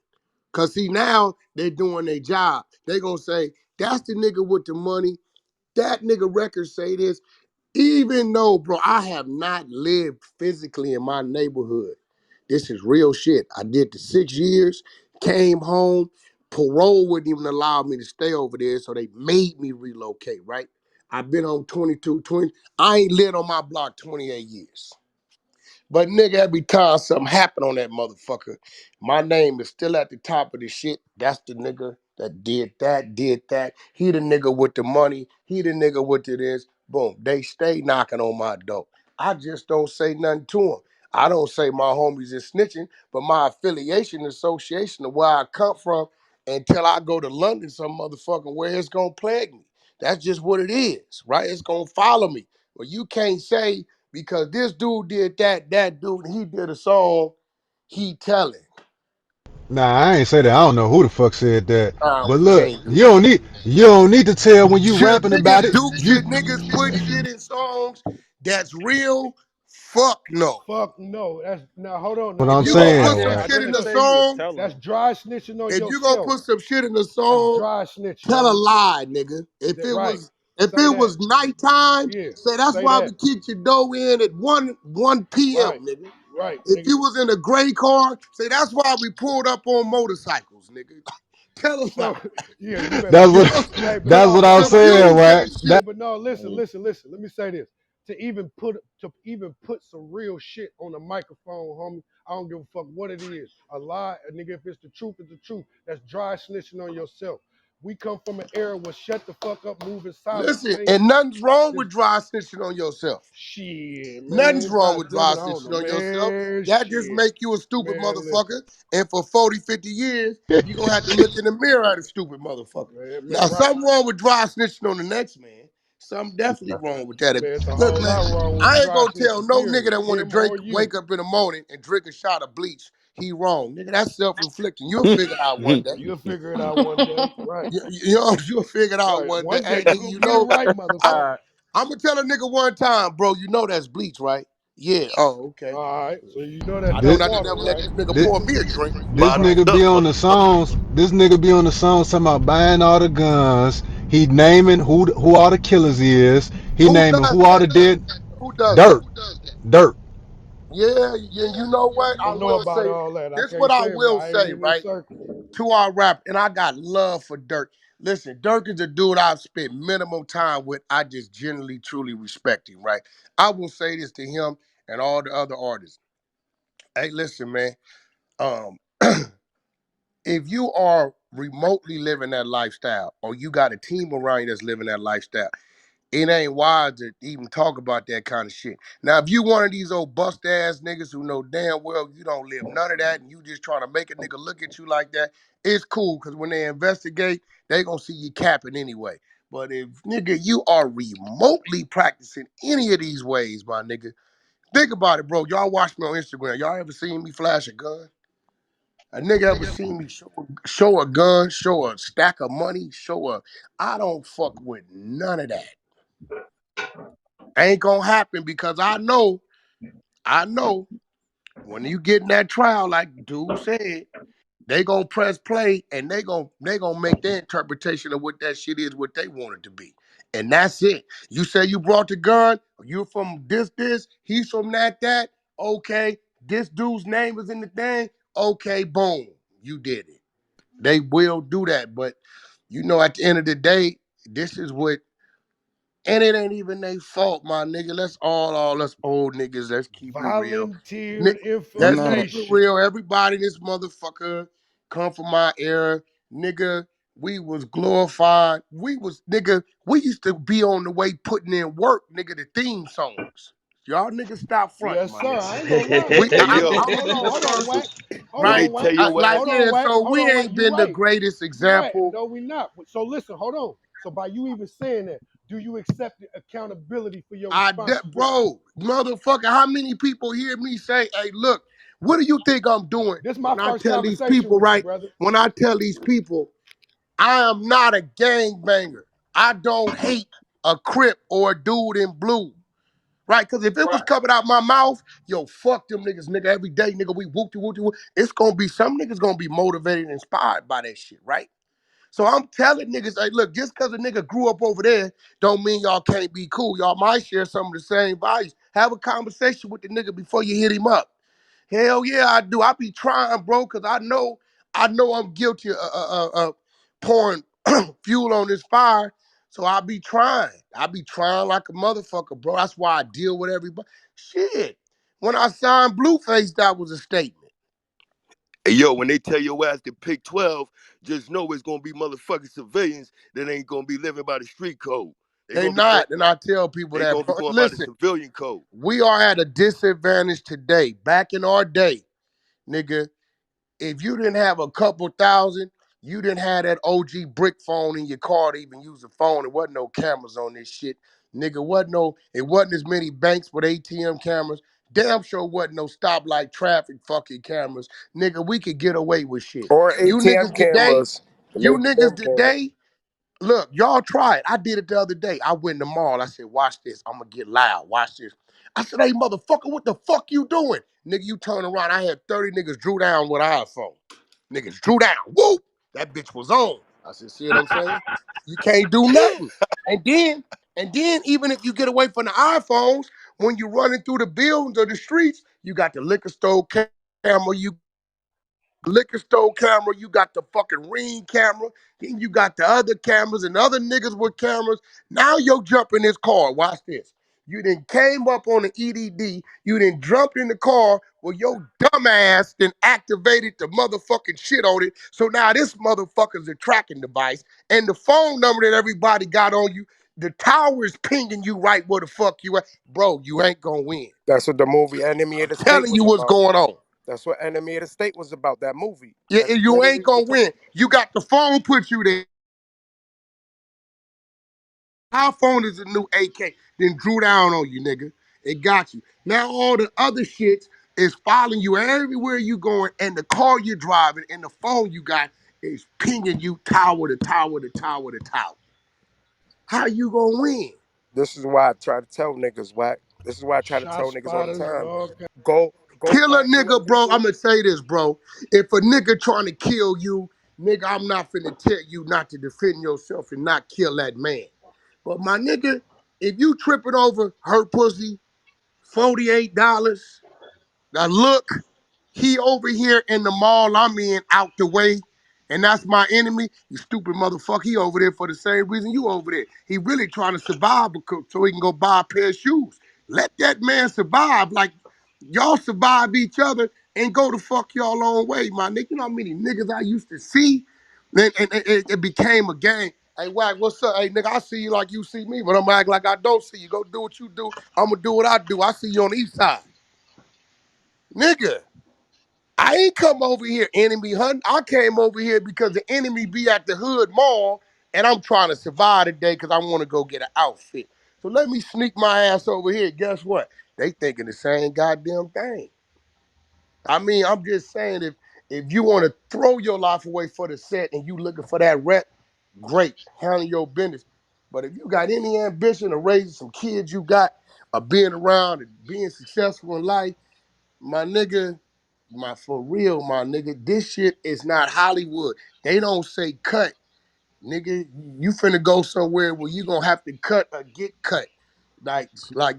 Cause see, now they're doing their job. They gonna say that's the nigga with the money. That nigga records say this. Even though, bro, I have not lived physically in my neighborhood. This is real shit. I did the 6 years, came home, parole wouldn't even allow me to stay over there, so they made me relocate, right? I've been on 22, 20. I ain't lived on my block 28 years. But nigga, every time something happen on that motherfucker, my name is still at the top of the shit. That's the nigga that did that, did that. He the nigga with the money. He the nigga with the this. Boom. They stay knocking on my door. I just don't say nothing to them. I don't say my homies is snitching, but my affiliation, association of where I come from, until I go to London, some motherfucking where it's gonna plague me. That's just what it is, right? It's gonna follow me. Well, you can't say because this dude did that dude, he did a song, he telling. Nah, I ain't say that. I don't know who the fuck said that. But look, Can't do you don't need to tell when you should rapping about it. You should niggas put shit in songs that's real? Fuck no. Fuck no. That's now hold on. what Now If I'm you listen. gonna saying I put though, some didn't. right? I shit in didn't a Listen. say you was song, telling. That's dry snitching on if you gonna yourself. put some shit in a That's song, dry snitching, tell a homie. lie, nigga. That right. If Say it that. was nighttime, Yeah. say that's Say why that. we kicked your dough in at 1 Right. p.m., nigga. Right, If nigga. you was in a gray car, say that's why we pulled up on motorcycles, nigga. Tell a lie. So yeah, you better. That's You what know, Hey, but that's no, what but I was no, but saying, listen. right? communicate Hey, shit. That but no, listen. Let me say this. To even put some real shit on the microphone, homie. I don't give a fuck what it is. A lie, a nigga. If it's the truth, it's the truth. That's dry snitching on yourself. We come from an era where shut the fuck up, move in silence, Listen, man. and nothing's wrong This with dry snitching on yourself. shit, Nothing's man. wrong with dry Goddamn it, I don't snitching know, on yourself. man. That just Shit, make you a stupid man. Listen, motherfucker. And for 40, 50 years, you're gonna have to look in the mirror at a stupid motherfucker. man. Now, Right, something wrong with dry snitching on the next man. Something definitely wrong with that. man. It's a Look, whole man, lot wrong with I ain't dry gonna tell snitching. no nigga Period. that wanna Him or drink, you. wake up in the morning and drink a shot of bleach. He wrong. Nigga, that's self-inflicting. You'll figure it out one day. You'll figure it out one day. Right. You'll figure it out Right. one day. One Hey, day you nigga, gonna you get it know, right, motherfucker. I'm gonna tell a nigga one time, bro, you know that's bleach, right? Yeah. Oh, okay. All right. So you know that's I know not this, not to water, never let right? this nigga this pour me a drink. this Right. nigga be on the songs. This nigga be on the songs talking about buying all the guns. He naming who all the killers is. He Who naming does who all that? the dead. Who does that? Dirt, dirt. Yeah, and you know what? I I don't know will about say, all that. I this what can't I say it, but will I ain't say, in this right? circle. To our rap, and I got love for Dirk. Listen, Dirk is a dude I've spent minimum time with. I just genuinely, truly respect him, right? I will say this to him and all the other artists. Hey, listen, man. Um, if you are remotely living that lifestyle, or you got a team around you that's living that lifestyle, it ain't wise to even talk about that kind of shit. Now, if you one of these old bust ass niggas who know damn well you don't live none of that and you just trying to make a nigga look at you like that, it's cool because when they investigate, they gonna see you capping anyway. But if nigga you are remotely practicing any of these ways, my nigga, Think about it, bro. Y'all watch me on Instagram. Y'all ever seen me flash a gun? A nigga ever seen me show a gun, show a stack of money, show a... I don't fuck with none of that. Ain't gonna happen because I know when you get in that trial, like dude said, they gonna press play and they gonna make their interpretation of what that shit is, what they want it to be. And that's it. You say you brought the gun, you're from this, he's from that. Okay, this dude's name is in the thing. Okay, boom, you did it. They will do that, but at the end of the day, this is what, and it ain't even their fault, my nigga. Let's all us old niggas, let's keep it real. Volunteered I'm Let's not. keep it information. real. Everybody in this motherfucker come from my era. Nigga, we was glorified. We used to be on the way putting in work, nigga, the theme songs. Y'all niggas stop fronting, Yes, my sir. nigga. I ain't gonna lie. We, Hey, But yo, I'm hold on, being hold on, Wack. versatile, Hold when they right? on, tell Wack. your ass, Hold on, Wack. So Hold we on, Wack. ain't You been the right. greatest You right. example. No, we not. So listen, hold on. So by you even saying that, do you accept the accountability for your responsibility? Bro, motherfucker, how many people hear me say, hey, look, what do you think I'm doing? This is my When I first tell these conversation people, with you, right? brother. When I tell these people, I am not a gangbanger. I don't hate a crip or a dude in blue. Right? Because if it was coming out my mouth, yo, fuck them niggas, nigga. Every day, nigga, we whoop de whoop de whoop. It's gonna be some niggas gonna be motivated and inspired by that shit, right? So I'm telling niggas, hey, look, just because a nigga grew up over there, don't mean y'all can't be cool. Y'all might share some of the same values. Have a conversation with the nigga before you hit him up. Hell yeah, I do. I be trying, bro, because I know I'm guilty of pouring fuel on this fire. So I be trying. I be trying like a motherfucker, bro. That's why I deal with everybody. Shit. When I signed Blueface, that was a statement. hey, yo, when they tell your ass to pick 12, just know it's gonna be motherfucking civilians that ain't gonna be living by the street code. They They gonna be going. not, and I tell people They that, gonna be bro. going by the Listen, civilian code. we are at a disadvantage today. Back in our day, nigga, if you didn't have a couple thousand, you didn't have that OG brick phone in your car to even use the phone. There wasn't no cameras on this shit. Nigga, it wasn't as many banks with ATM cameras. Damn sure wasn't no stoplight traffic fucking cameras. Nigga, we could get away with shit. Or You ATM niggas today, cameras. Them you niggas ATM cameras. today, look, y'all try it. I did it the other day. I went in the mall. I said, watch this. I'm going to get loud. Watch this. I said, hey, motherfucker, what the fuck you doing? Nigga, you turn around. I had 30 niggas drew down with an iPhone. Niggas drew down. Whoop! That bitch was on. I said, see what I'm saying? You can't do nothing. And then, even if you get away from the iPhones, when you're running through the buildings or the streets, you got the liquor store camera, you got the fucking ring camera, then you got the other cameras and other niggas with cameras. Now you jump in this car. Watch this. You then came up on the EDD. You then jumped in the car. Well, your dumb ass then activated the motherfucking shit on it. So now this motherfucker's a tracking device. And the phone number that everybody got on you, the tower is pinging you right where the fuck you at. Bro, you ain't gonna win. That's what the movie Enemy of I'm the State telling you was what's about. going on. That's what Enemy of the State was about, that movie. Yeah, That's you ain't literally gonna what the win. You got the phone put you there. Our phone is a new AK. Then drew down on you, nigga. It got you. Now all the other shit is following you everywhere you going, and the car you're driving and the phone you got is pinging you tower to tower to tower to tower. How you gonna win? This is why I try to tell niggas, Whack. This is why I try to Shot tell niggas all the spotters, time. all kinds. Go Kill a find you them nigga, bro. people. I'ma say this, bro. If a nigga trying to kill you, nigga, I'm not finna tell you not to defend yourself and not kill that man. But my nigga, if you tripping over her pussy, $48. Now look, he over here in the mall I'm in out the way, and that's my enemy. You stupid motherfucker. He over there for the same reason you over there. He really trying to survive so he can go buy a pair of shoes. Let that man survive like y'all survive each other and go the fuck y'all own way, my nigga. You know how many niggas I used to see? And it became a game. Hey, Wack, what's up? Hey, nigga, I see you like you see me, but I'm act like I don't see you. Go do what you do. I'm gonna do what I do. I see you on the east side. Nigga, I ain't come over here enemy hunting. I came over here because the enemy be at the hood mall and I'm trying to survive today because I want to go get an outfit. So let me sneak my ass over here. Guess what? They thinking the same goddamn thing. I mean, I'm just saying if you want to throw your life away for the set and you looking for that rep, great, handle your business. But if you got any ambition of raising some kids you got, of being around and being successful in life, my nigga, for real, my nigga, this shit is not Hollywood. They don't say cut. Nigga, you finna go somewhere where you gonna have to cut or get cut. Like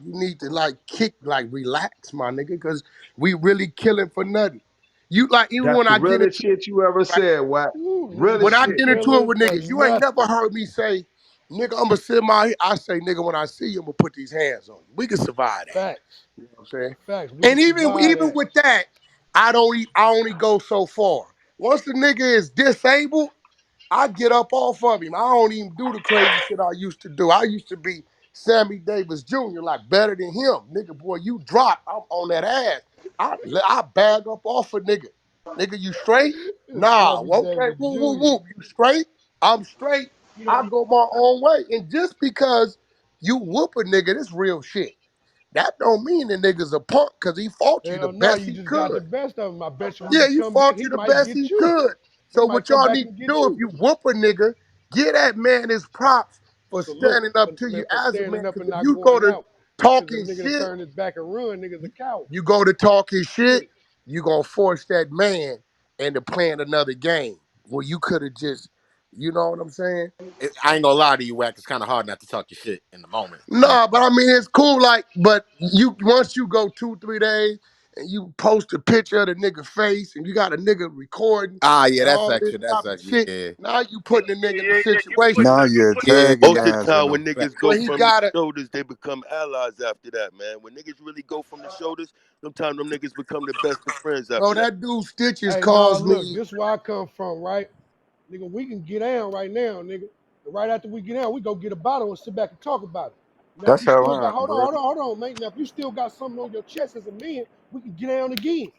you need to like kick, like relax, my nigga, cause we really killing for nothing. You like even That's when the I get realest into shit you ever it, right? said, Wack. Ooh, When Realest niggas I shit. get into it killing with for niggas, you ain't never nothing. heard me say, nigga, I'ma sit my I say, nigga, when I see you, I'ma put these hands on you. We can survive that. Facts. You know what I'm saying? Facts. We can And even survive even that. with that, I only go so far. Once the nigga is disabled, I get up off of him. I don't even do the crazy shit I used to do. I used to be Sammy Davis Jr., like better than him. Nigga, boy, you drop, I'm on that ass. I bag up off a nigga. Nigga, you straight? Nah, Sammy okay, Davis woo, woo, Jr. woo. You straight? I'm straight. I go my own way. And just because you whoop a nigga, this real shit. That don't mean the nigga's a punk because he fought you the Hell no, best you he just got the could. best of him. I bet you when Yeah, he you come back, fought he you the might best get he you. could. He So might what come y'all back need and to get do if you. you whoop a nigga, give that man his props for Salute standing up for, to you man, for as a man. standing up Because and if not you go going to out. Because a talking nigga to shit, turn his back and run, nigga's a coward. you go to talking shit, you gonna force that man into playing another game where you could have just, you know what I'm saying? I ain't gonna lie to you, Wack. It's kind of hard not to talk your shit in the moment. You know. Nah, but I mean it's cool. Like, but you once you go 2, 3 days and you post a picture of the nigga face and you got a nigga recording Ah, yeah, and that's all this extra. That's type of extra. shit, Yeah. now you Yeah, putting the yeah, nigga in a yeah, yeah. situation. Now you're You putting Yeah, tagging the Most of the as in time, a when niggas where go he from the gotta shoulders, they become allies after that, man. When niggas really go from the shoulders, sometimes them niggas become the best of friends bro, after that. that dude Stitches Hey, nah, calls look, me. this is where I come from, right? Nigga, we can get down right now, nigga. And right after we get down, we go get a bottle and sit back and talk about it. Now, if that's you how still I got, hold on, hold brother. on, hold on, mate. Now, if you still got something on your chest as a man, we can get down again.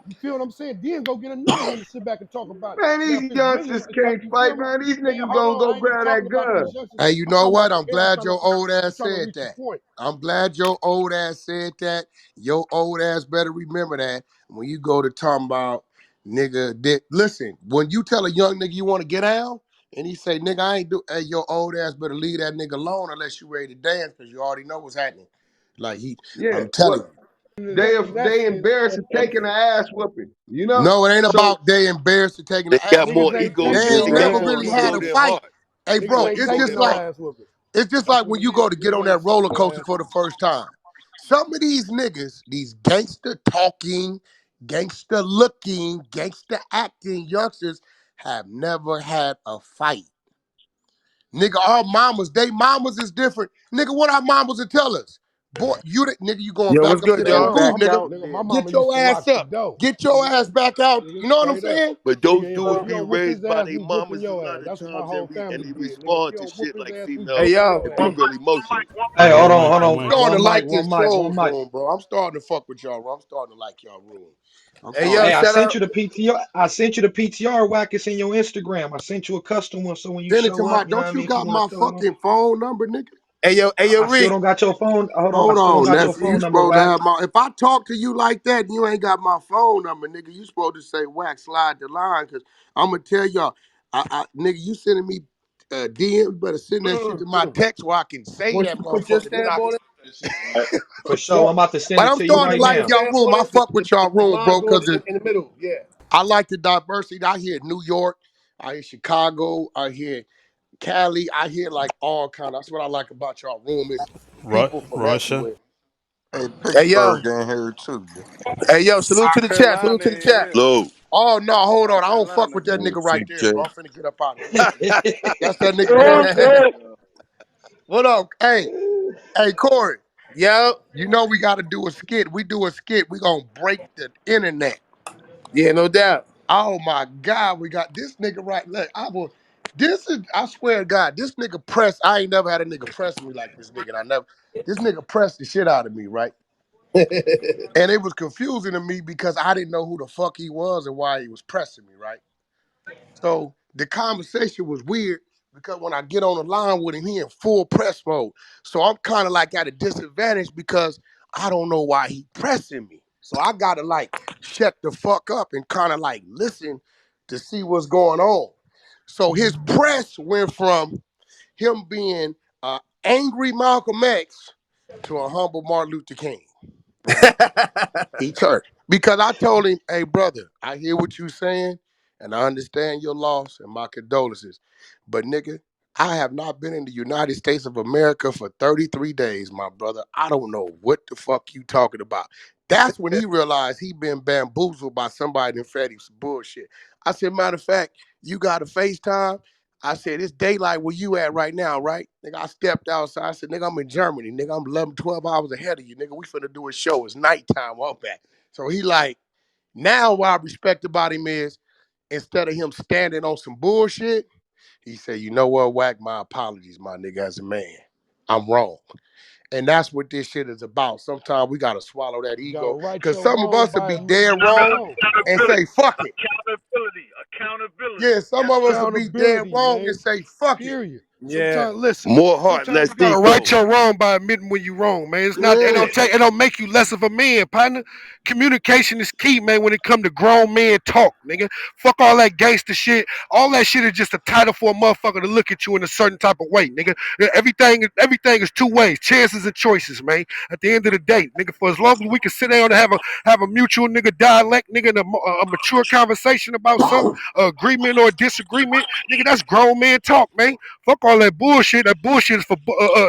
You feel what I'm saying? Then go get another one to sit back and talk about it. Man, Now, if these it's business youngsters to talk, can't you fight, feel me? man. These Man, niggas hold gonna on. go I ain't even grab talking that about these gun. youngsters. Hey, you I'm know talking about what? the I'm era glad your old I'm ass trying to said reach a that. point. I'm glad your old ass said that. Your old ass better remember that when you go to talking about nigga. Listen, when you tell a young nigga you want to get out and he say, nigga, I ain't do. Hey, your old ass better leave that nigga alone unless you ready to dance because you already know what's happening. Like Yeah. I'm telling What you. In that they sense, embarrassed of taking an ass whooping, you know? No, it ain't So about they embarrassed of taking They the ass got whooping. more niggas ain't ego. They taking They ain't no got never ass more really whooping. had ego a than fight. heart. Hey, Niggas bro, ain't it's Know taking just that. no like ass whooping. it's just That's like what when it you go is. to get Niggas on ain't that roller taking no coaster ass for the whooping. first time. Some of these niggas, these gangster talking, gangster looking, gangster acting youngsters have never had a fight. Nigga, our mamas, they mamas is different. Nigga, what our mamas will tell us? Boy, nigga, you going Yo, what's back up good, to Straight that y'all? up. booth, Back nigga. out Nigga, my there. mama Get used your to ass lock the up. door. Get your Nigga, ass back out. nigga, You know what I'm straight up. saying? But those Nigga, if dudes So, you be don't whoop his raised by ass, their we whooping mamas a your ass. lot of That's what my times, whole and family they did. Nigga, if respond you to don't whoop shit his like ass, we Hey, females whooping yo, your and ass. be One real mic, one emotional. mic, one Hey, mic. hey, hold I'm on, hold on. starting One to mic, like one this mic, troll one mic. room, bro. I'm starting to fuck with y'all, bro. I'm starting to like y'all room. I'm hey, starting yo, to Hey, I like shut it. sent up. you the PTR. I sent you the PTR, Wack. It's in your Instagram. I sent you a custom one, so when you Send it to show my, up, you know what don't I you mean. If you got want my to throw one, fucking phone number, nigga? Hey, yo, I still Rick. don't got your phone. Hold on, I Hold still don't on, got your nephew. You phone number, supposed to Wack. have my. If I talk to you like that, and you ain't got my phone number, nigga. You supposed to say Wax, slide the line, cause I'm gonna tell y'all, nigga, you sending me DM, better send that shit to my text where I can say that Put your motherfucker. Then stamp I can. on it. For sure, Yo, I'm about to send But it I'm to you starting to right put like your now. y'all stamp room. on I it. fuck with y'all The room, line bro, goes cause in the middle. Yeah. I like the diversity. I hear New York, I hear Chicago, I hear Cali, I hear like all kind. That's what I like about y'all room is people from Russia. everywhere. Hey, Hey, yo. Pittsburgh in here too. Hey, yo, salute to South the chat. Salute Carolina to the in chat. here. Low. Oh no, hold on. South I don't fuck Carolina. with that Hey, nigga right there, CJ. bro. I'm finna get up out of here. That's that nigga Good, Corey. good. What up? Hey, Corey. Yo. You know we gotta do a skit. We do a skit. We gonna break the internet. Yeah, no doubt. Oh my God, we got this nigga right. Look, this is, I swear to God, this nigga press. I ain't never had a nigga press me like this nigga. And this nigga pressed the shit out of me, right? And it was confusing to me because I didn't know who the fuck he was and why he was pressing me, right? So the conversation was weird because when I get on the line with him, he in full press mode. So I'm kind of like at a disadvantage because I don't know why he pressing me. So I gotta like shut the fuck up and kind of like listen to see what's going on. So his press went from him being angry Malcolm X to a humble Martin Luther King, right? He turned because I told him, "Hey, brother, I hear what you saying, and I understand your loss and my condolences, but nigga, I have not been in the United States of America for 33 days, my brother. I don't know what the fuck you talking about." That's when he realized he been bamboozled by somebody that fed him some bullshit. I said, matter of fact, you got a FaceTime? I said, it's daylight where you at right now, right? Nigga, I stepped outside. I said, nigga, I'm in Germany. Nigga, I'm 11, 12 hours ahead of you. Nigga, we finna do a show. It's nighttime up at. So he like, now what I respect about him is, instead of him standing on some bullshit, he said, you know what, Wack, my apologies, my nigga, as a man. I'm wrong. And that's what this shit is about. Sometimes we gotta swallow that You gotta ego. right Cause your some of wrong us will by be admitting dead you was wrong wrong. and say, Accountability. fuck it. Accountability. Accountability. Yeah, some Yes, of us sir. will be dead Accountability, wrong and man. say, fuck it. Period. Yeah. Sometimes, listen. More heart, Sometimes less you gotta right ego. your wrong by admitting when you wrong, man. It's not. It Yeah. don't take. It don't make you less of a man, partner. Communication is key, man. When it come to grown men talk, nigga. Fuck all that gangster shit. All that shit is just a title for a motherfucker to look at you in a certain type of way, nigga. Everything is two ways, chances and choices, man. At the end of the day, nigga. For as long as we can sit down and have a mutual nigga dialect, nigga, and a mature conversation about something, agreement or disagreement, nigga. That's grown man talk, man. Fuck all that bullshit. That bullshit is for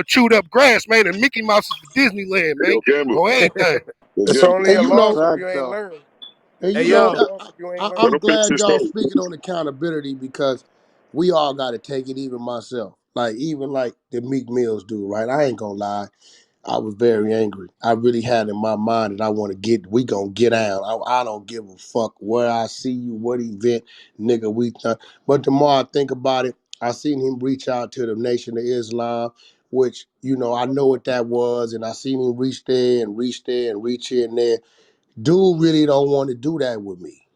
chewed up grass, man. And Mickey Mouse is for Disneyland, Hey, man. yo, Campbell. Or anything. Yo, It's Campbell. only And a you That's a loss know, if fact you ain't though. learn. and Hey you know, yo, Facts. loss if you ain't Let learn. him I'm finish glad his y'all story. speaking on accountability because we all got to take it, even myself. Like even like the Meek Mills do, right? I ain't gonna lie. I was very angry. I really had in my mind that I want to get, we gonna get out. I don't give a fuck where I see you, what event, nigga, we done. But the more I think about it, I seen him reach out to the Nation of Islam, which, you know, I know what that was, and I seen him reach there and reach there and reach here and there. Dude really don't want to do that with me,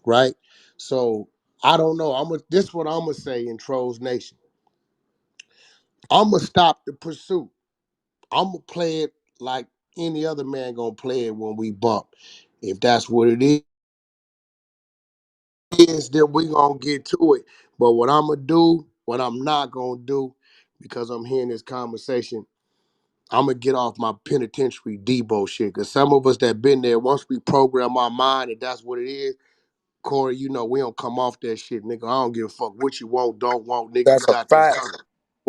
right? So I don't know. This is what I'm gonna say in Trolls Nation. I'm gonna stop the pursuit. I'm gonna play it like any other man gonna play it when we bump. If that's what it is, then we gonna get to it. But what I'm gonna do, what I'm not gonna do, because I'm hearing this conversation, I'm gonna get off my penitentiary Debo shit. Cause some of us that been there, once we program our mind and that's what it is, Corey, you know, we don't come off that shit, nigga. I don't give a fuck what you want, don't want, nigga. You That's a got this fact. coming.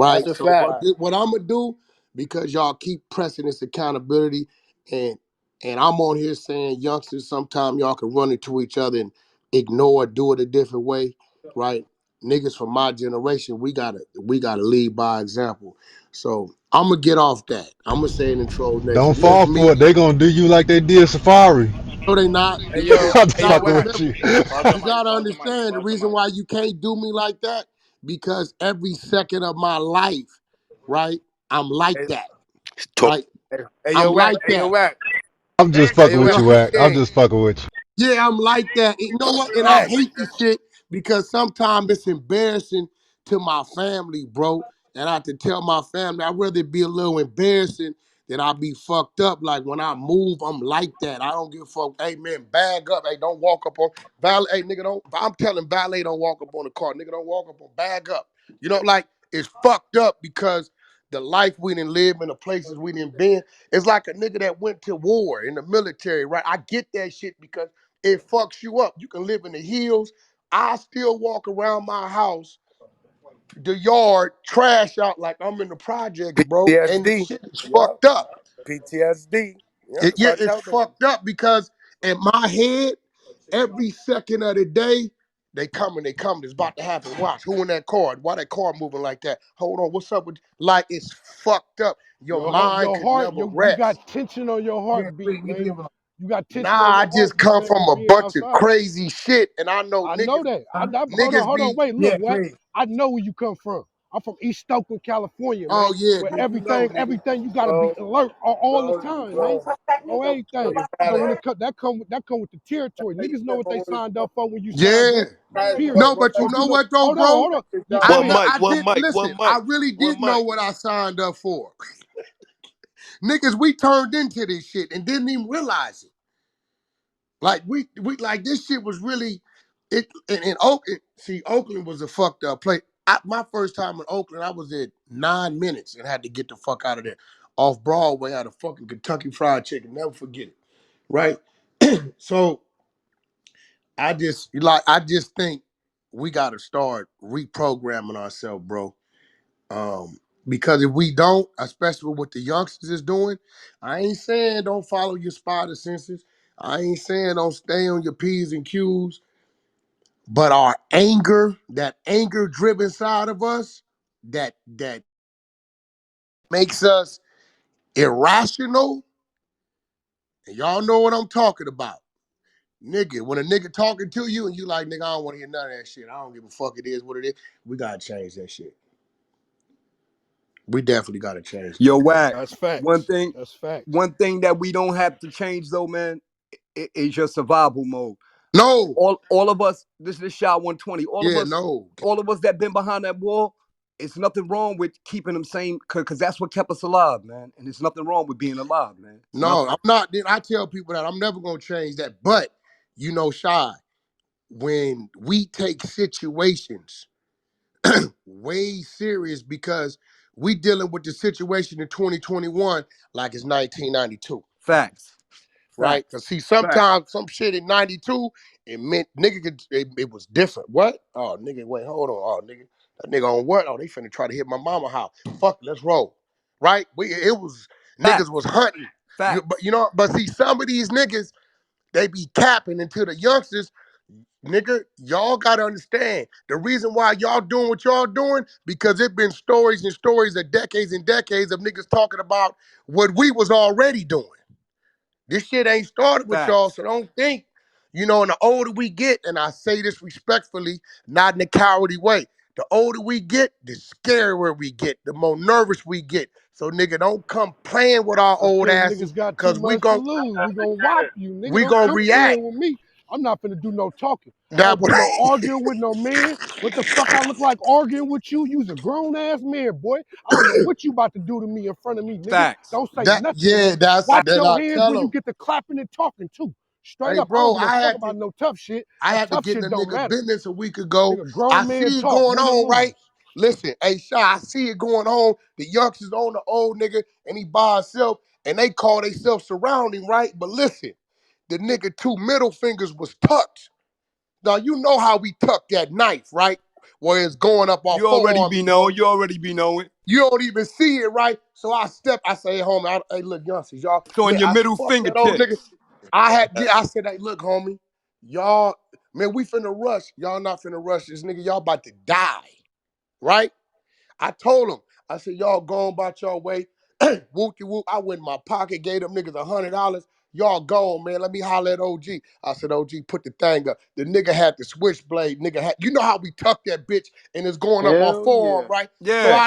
That's Right? a So fact. what I'm gonna do, because y'all keep pressing this accountability and I'm on here saying youngsters, sometimes y'all can run into each other and ignore, do it a different way, right? Niggas from my generation, we gotta lead by example. So I'm gonna get off that. I'm gonna say it in Troll Don't Nation. Yeah, fall it's for me. it. They gonna do you like they did Safari. No, they not. Hey yo, I'm just hey yo, fucking Wack. with Remember, you. Pause the you mic. gotta Pause the mic. understand the Pause the reason mic. why you can't do me like that, because every second of my life, right, I'm like Hey, that, Talk. right? hey I'm yo, Wack. like Hey yo, that. Wack. I'm just Hey fucking yo, with Wack. you, Yo, What you Wack. I'm think? just fucking with you. yeah, I'm like that. You know what? And I Fact. hate this shit because sometimes it's embarrassing to my family, bro. And I have to tell my family, I'd rather it be a little embarrassing than I be fucked up. Like when I move, I'm like that. I don't give a fuck. Hey man, bag up. Hey, don't walk up on valet. Hey, nigga, don't. I'm telling valet, don't walk up on the car. Nigga, don't walk up on. Bag up. You know, like it's fucked up because the life we didn't live and the places we didn't been. It's like a nigga that went to war in the military, right? I get that shit because it fucks you up. You can live in the hills. I still walk around my house, the yard, trash out like I'm in the projects, bro. And the PTSD. shit is Yeah. fucked up. PTSD. Yeah. Yeah, Watch it's out though. fucked up because in my head, every second of the day, they coming, they coming. It's about to happen. Watch, who in that car? Why that car moving like that? Hold on, what's up with like it's fucked up. Your mind Your could heart, never you rest. got tension on your Yeah, heartbeat, please leave me man. alone. You got tension on Nah, I your just heartbeat, come man, from from a being bunch of outside. crazy shit, and I know I know niggas, that. niggas Hold be on, wait, look, Yeah, what? please. I know where you come from. I'm from East Oakland, California, Oh man, yeah, where do you know, nigga? everything you gotta be Well, alert all the well, time, man, well, on well, everything. you So gotta. when it come with the territory, Hey, niggas know yeah, what but they when it's, signed up for when you signed Yeah. up. No, Period. but you hey, Don't know do no. what though, Hold on, bro? hold on. You I go One ahead. no, mic, I one did mic, one listen. I mic, really one did know mic. what I signed up for. Niggas, we turned into this shit and didn't even realize it. Like we like this shit was really it in Oakland. See, Oakland was a fucked up place. My first time in Oakland, I was at 9 minutes and had to get the fuck out of there. Off Broadway, had a fucking Kentucky Fried Chicken. Never forget it. Right. So I just think we got to start reprogramming ourselves, bro. Um, because if we don't, especially with what the youngsters is doing, I ain't saying don't follow your spider senses. I ain't saying don't stay on your P's and Q's, but our anger, that anger driven side of us, that makes us irrational, and y'all know what I'm talking about. Nigga, when a nigga talking to you and you like, nigga, I don't want to hear none of that shit. I don't give a fuck it is what it is. We gotta change that shit. We definitely gotta change Yo, that. Wack. That's One facts. thing, That's facts. one thing that we don't have to change though, man, is your survival mode. No, All of us, this is shot 120. yeah, no. All of us that been behind that wall, it's nothing wrong with keeping them same because that's what kept us alive, man. And there's nothing wrong with being alive, man. It's No, nothing. I'm not. Then I tell people that I'm never gonna change that. But you know, Shy, when we take situations way serious because we dealing with the situation in 2021 like it's 1992. Facts. Right? Facts. Because see, Fact. sometimes some shit in 92, it meant nigga it was different. What? Oh, nigga, wait, hold on. Oh, nigga. That nigga on what? Oh, they finna try to hit my mama house. Fuck it, let's roll. Right? It was niggas was Facts. hunting. Facts. But see, some of these niggas, they be capping into the youngsters. Nigga, y'all gotta understand the reason why y'all doing what y'all doing because it been stories and stories of decades and decades of niggas talking about what we was already doing. This shit ain't started with y'all, Facts. so don't think, and the older we get, and I say this respectfully, not in a cowardly way, the older we get, the scarier we get, the more nervous we get. So nigga, don't come playing with our That's old because asses, niggas got too cause we much to gon' lose. We gonna whop you, nigga. we Don't gonna come react. playing with me. I'm not finna do no talking. I That don't do no arguing with no man. What the fuck I look like arguing with you? You's a grown ass man, boy. I don't know what you about to do to me in front of me, nigga. Facts. Don't say that nothing to yeah, me. that's Watch that your I hands tell when you them. get to clapping and talking too. Straight Hey up, I don't bro, give a fuck about no tough shit. I That had to tough get in shit a don't nigga matter. business a week ago. Nigga, I grown man see it talk, going win or on, right? lose. Listen, hey Shy, I see it going on. The youngsters on the old nigga and he by himself and they call themselves surrounding, right? But listen, the nigga two middle fingers was tucked. Now you know how we tuck that knife, right? Where it's going up our You already forearm, be you know. knowing. You already be knowing. You don't even see it, right? So I say, hey, homie, hey, look, youngsters, y'all. It's on your I said, middle fuck that old nigga. fingertips. I said, hey, look, homie, y'all, man, we finna rush. Y'all not finna rush this nigga. Y'all about to die, right? I told them, I said, y'all go on about your way. Whoop-de whoop. I went in my pocket, gave them niggas $100. Y'all go on, man. Let me holler at OG. I said, OG, put the thing up. The nigga had the switchblade. You know how we tuck that bitch and it's going up our Hell forearm, yeah. right? So Yeah.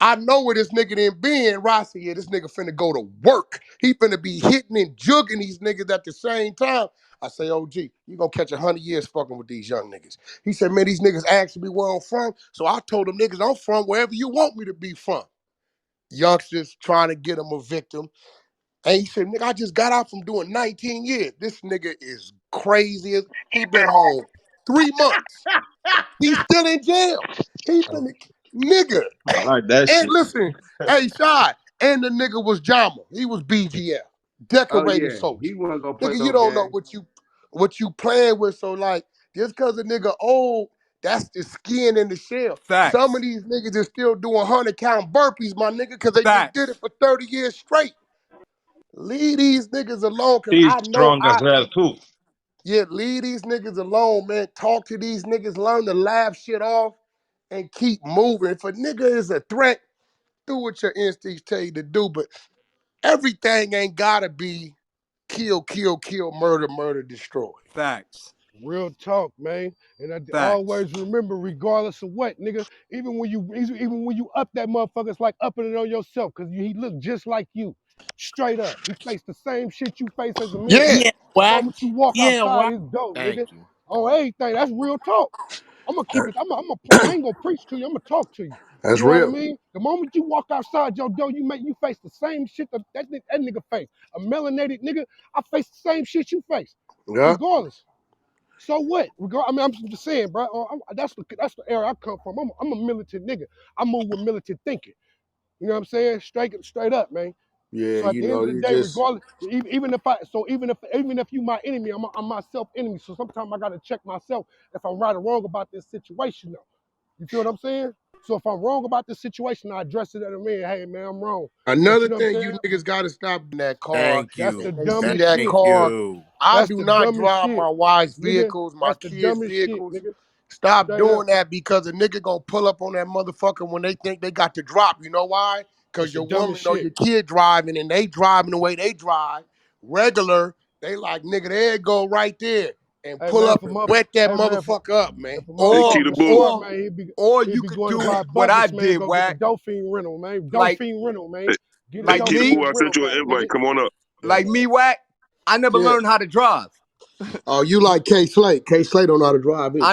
I know where this nigga didn't been, right? I said, yeah, this nigga finna go to work. He finna be hitting and jugging these niggas at the same time. I say, OG, you gonna catch 100 years fucking with these young niggas. He said, man, these niggas asked me where I'm from. So I told them niggas, I'm from wherever you want me to be from. Youngsters trying to get him a victim. And he said, nigga, I just got out from doing 19 years. This nigga is crazy. He been home 3 months. He's still in jail. He finna, nigga. I like that And shit. listen, hey, Shad, and the nigga was Jama. He was BGL, Oh decorated yeah. soldier. He wasn't gonna play Nigga, you no don't know game. what you playing with. So like, just cause a nigga old, that's the skin in the shell. Some of Facts. these niggas is still doing 100 count burpees, my nigga, cause they just did it Facts. for 30 years straight. Leave these niggas alone, cause He's I know strong as hell too. yeah, leave these niggas alone, man. Talk to these niggas, learn to laugh shit off, and keep moving. If a nigga is a threat, do what your instincts tell you to do, but everything ain't gotta be kill, kill, kill, murder, murder, destroy. Facts. Real talk, man. And I Facts. always remember, regardless of what, nigga, even when you up that motherfucker, it's like upping it on yourself, cause he look just like you. Straight up. He faced the same shit you face as a man. Yeah. Yeah, The Wack. moment you walk Yeah, outside Wack. his door, Thank nigga. you. On everything. That's real talk. I'm gonna keep it. I ain't gonna preach to you. I'm gonna talk to you. You That's know what I real. mean? The moment you walk outside your door, you face the same shit that nigga face. A melanated nigga, I face the same shit you face, Yeah. regardless. So what? I mean, I'm just saying, bro. That's the era I come from. I'm a militant nigga. I move with militant thinking. You know what I'm saying? Straight up, man. Yeah, So at you the end know, of the you day, just regardless, even if you my enemy, I'm my self enemy. So sometimes I gotta check myself if I'm right or wrong about this situation, though. You feel what I'm saying? So if I'm wrong about this situation, I address it at a man. Hey, man, I'm wrong. But you another know what I'm thing you saying? niggas gotta stop in that car. Thank That's you. the If they see dumbest that Thank shit. car, you. I That's do the not dumbest drive shit, my wife's nigga. vehicles, my That's the kids' dumbest shit, vehicles. nigga. Stop Straight up. doing that because a nigga gonna pull up on that motherfucker when they think they got to drop. You know why? That's Because the your dumbest woman or shit. your kid driving and they driving the way they drive, regular, they like, nigga, there it go right there. And Hey pull man, up and wet that hey man, motherfucker up, man. if a Hey, Or keep motherfucker the was boot. smart, or man, or he'd you be could going to do buy what I buckets, man, did, go get the Wack. Dolphin rental, man. Like Dolphin rental, man. Hey, Get a hey, like keep the me, boot. Dolphin I rental sent you an back, invite. nigga. Come on up. Yeah. like me, Wack. I never Yeah. learned how to drive. Oh, you like K Slate. K Slate don't know how to drive either.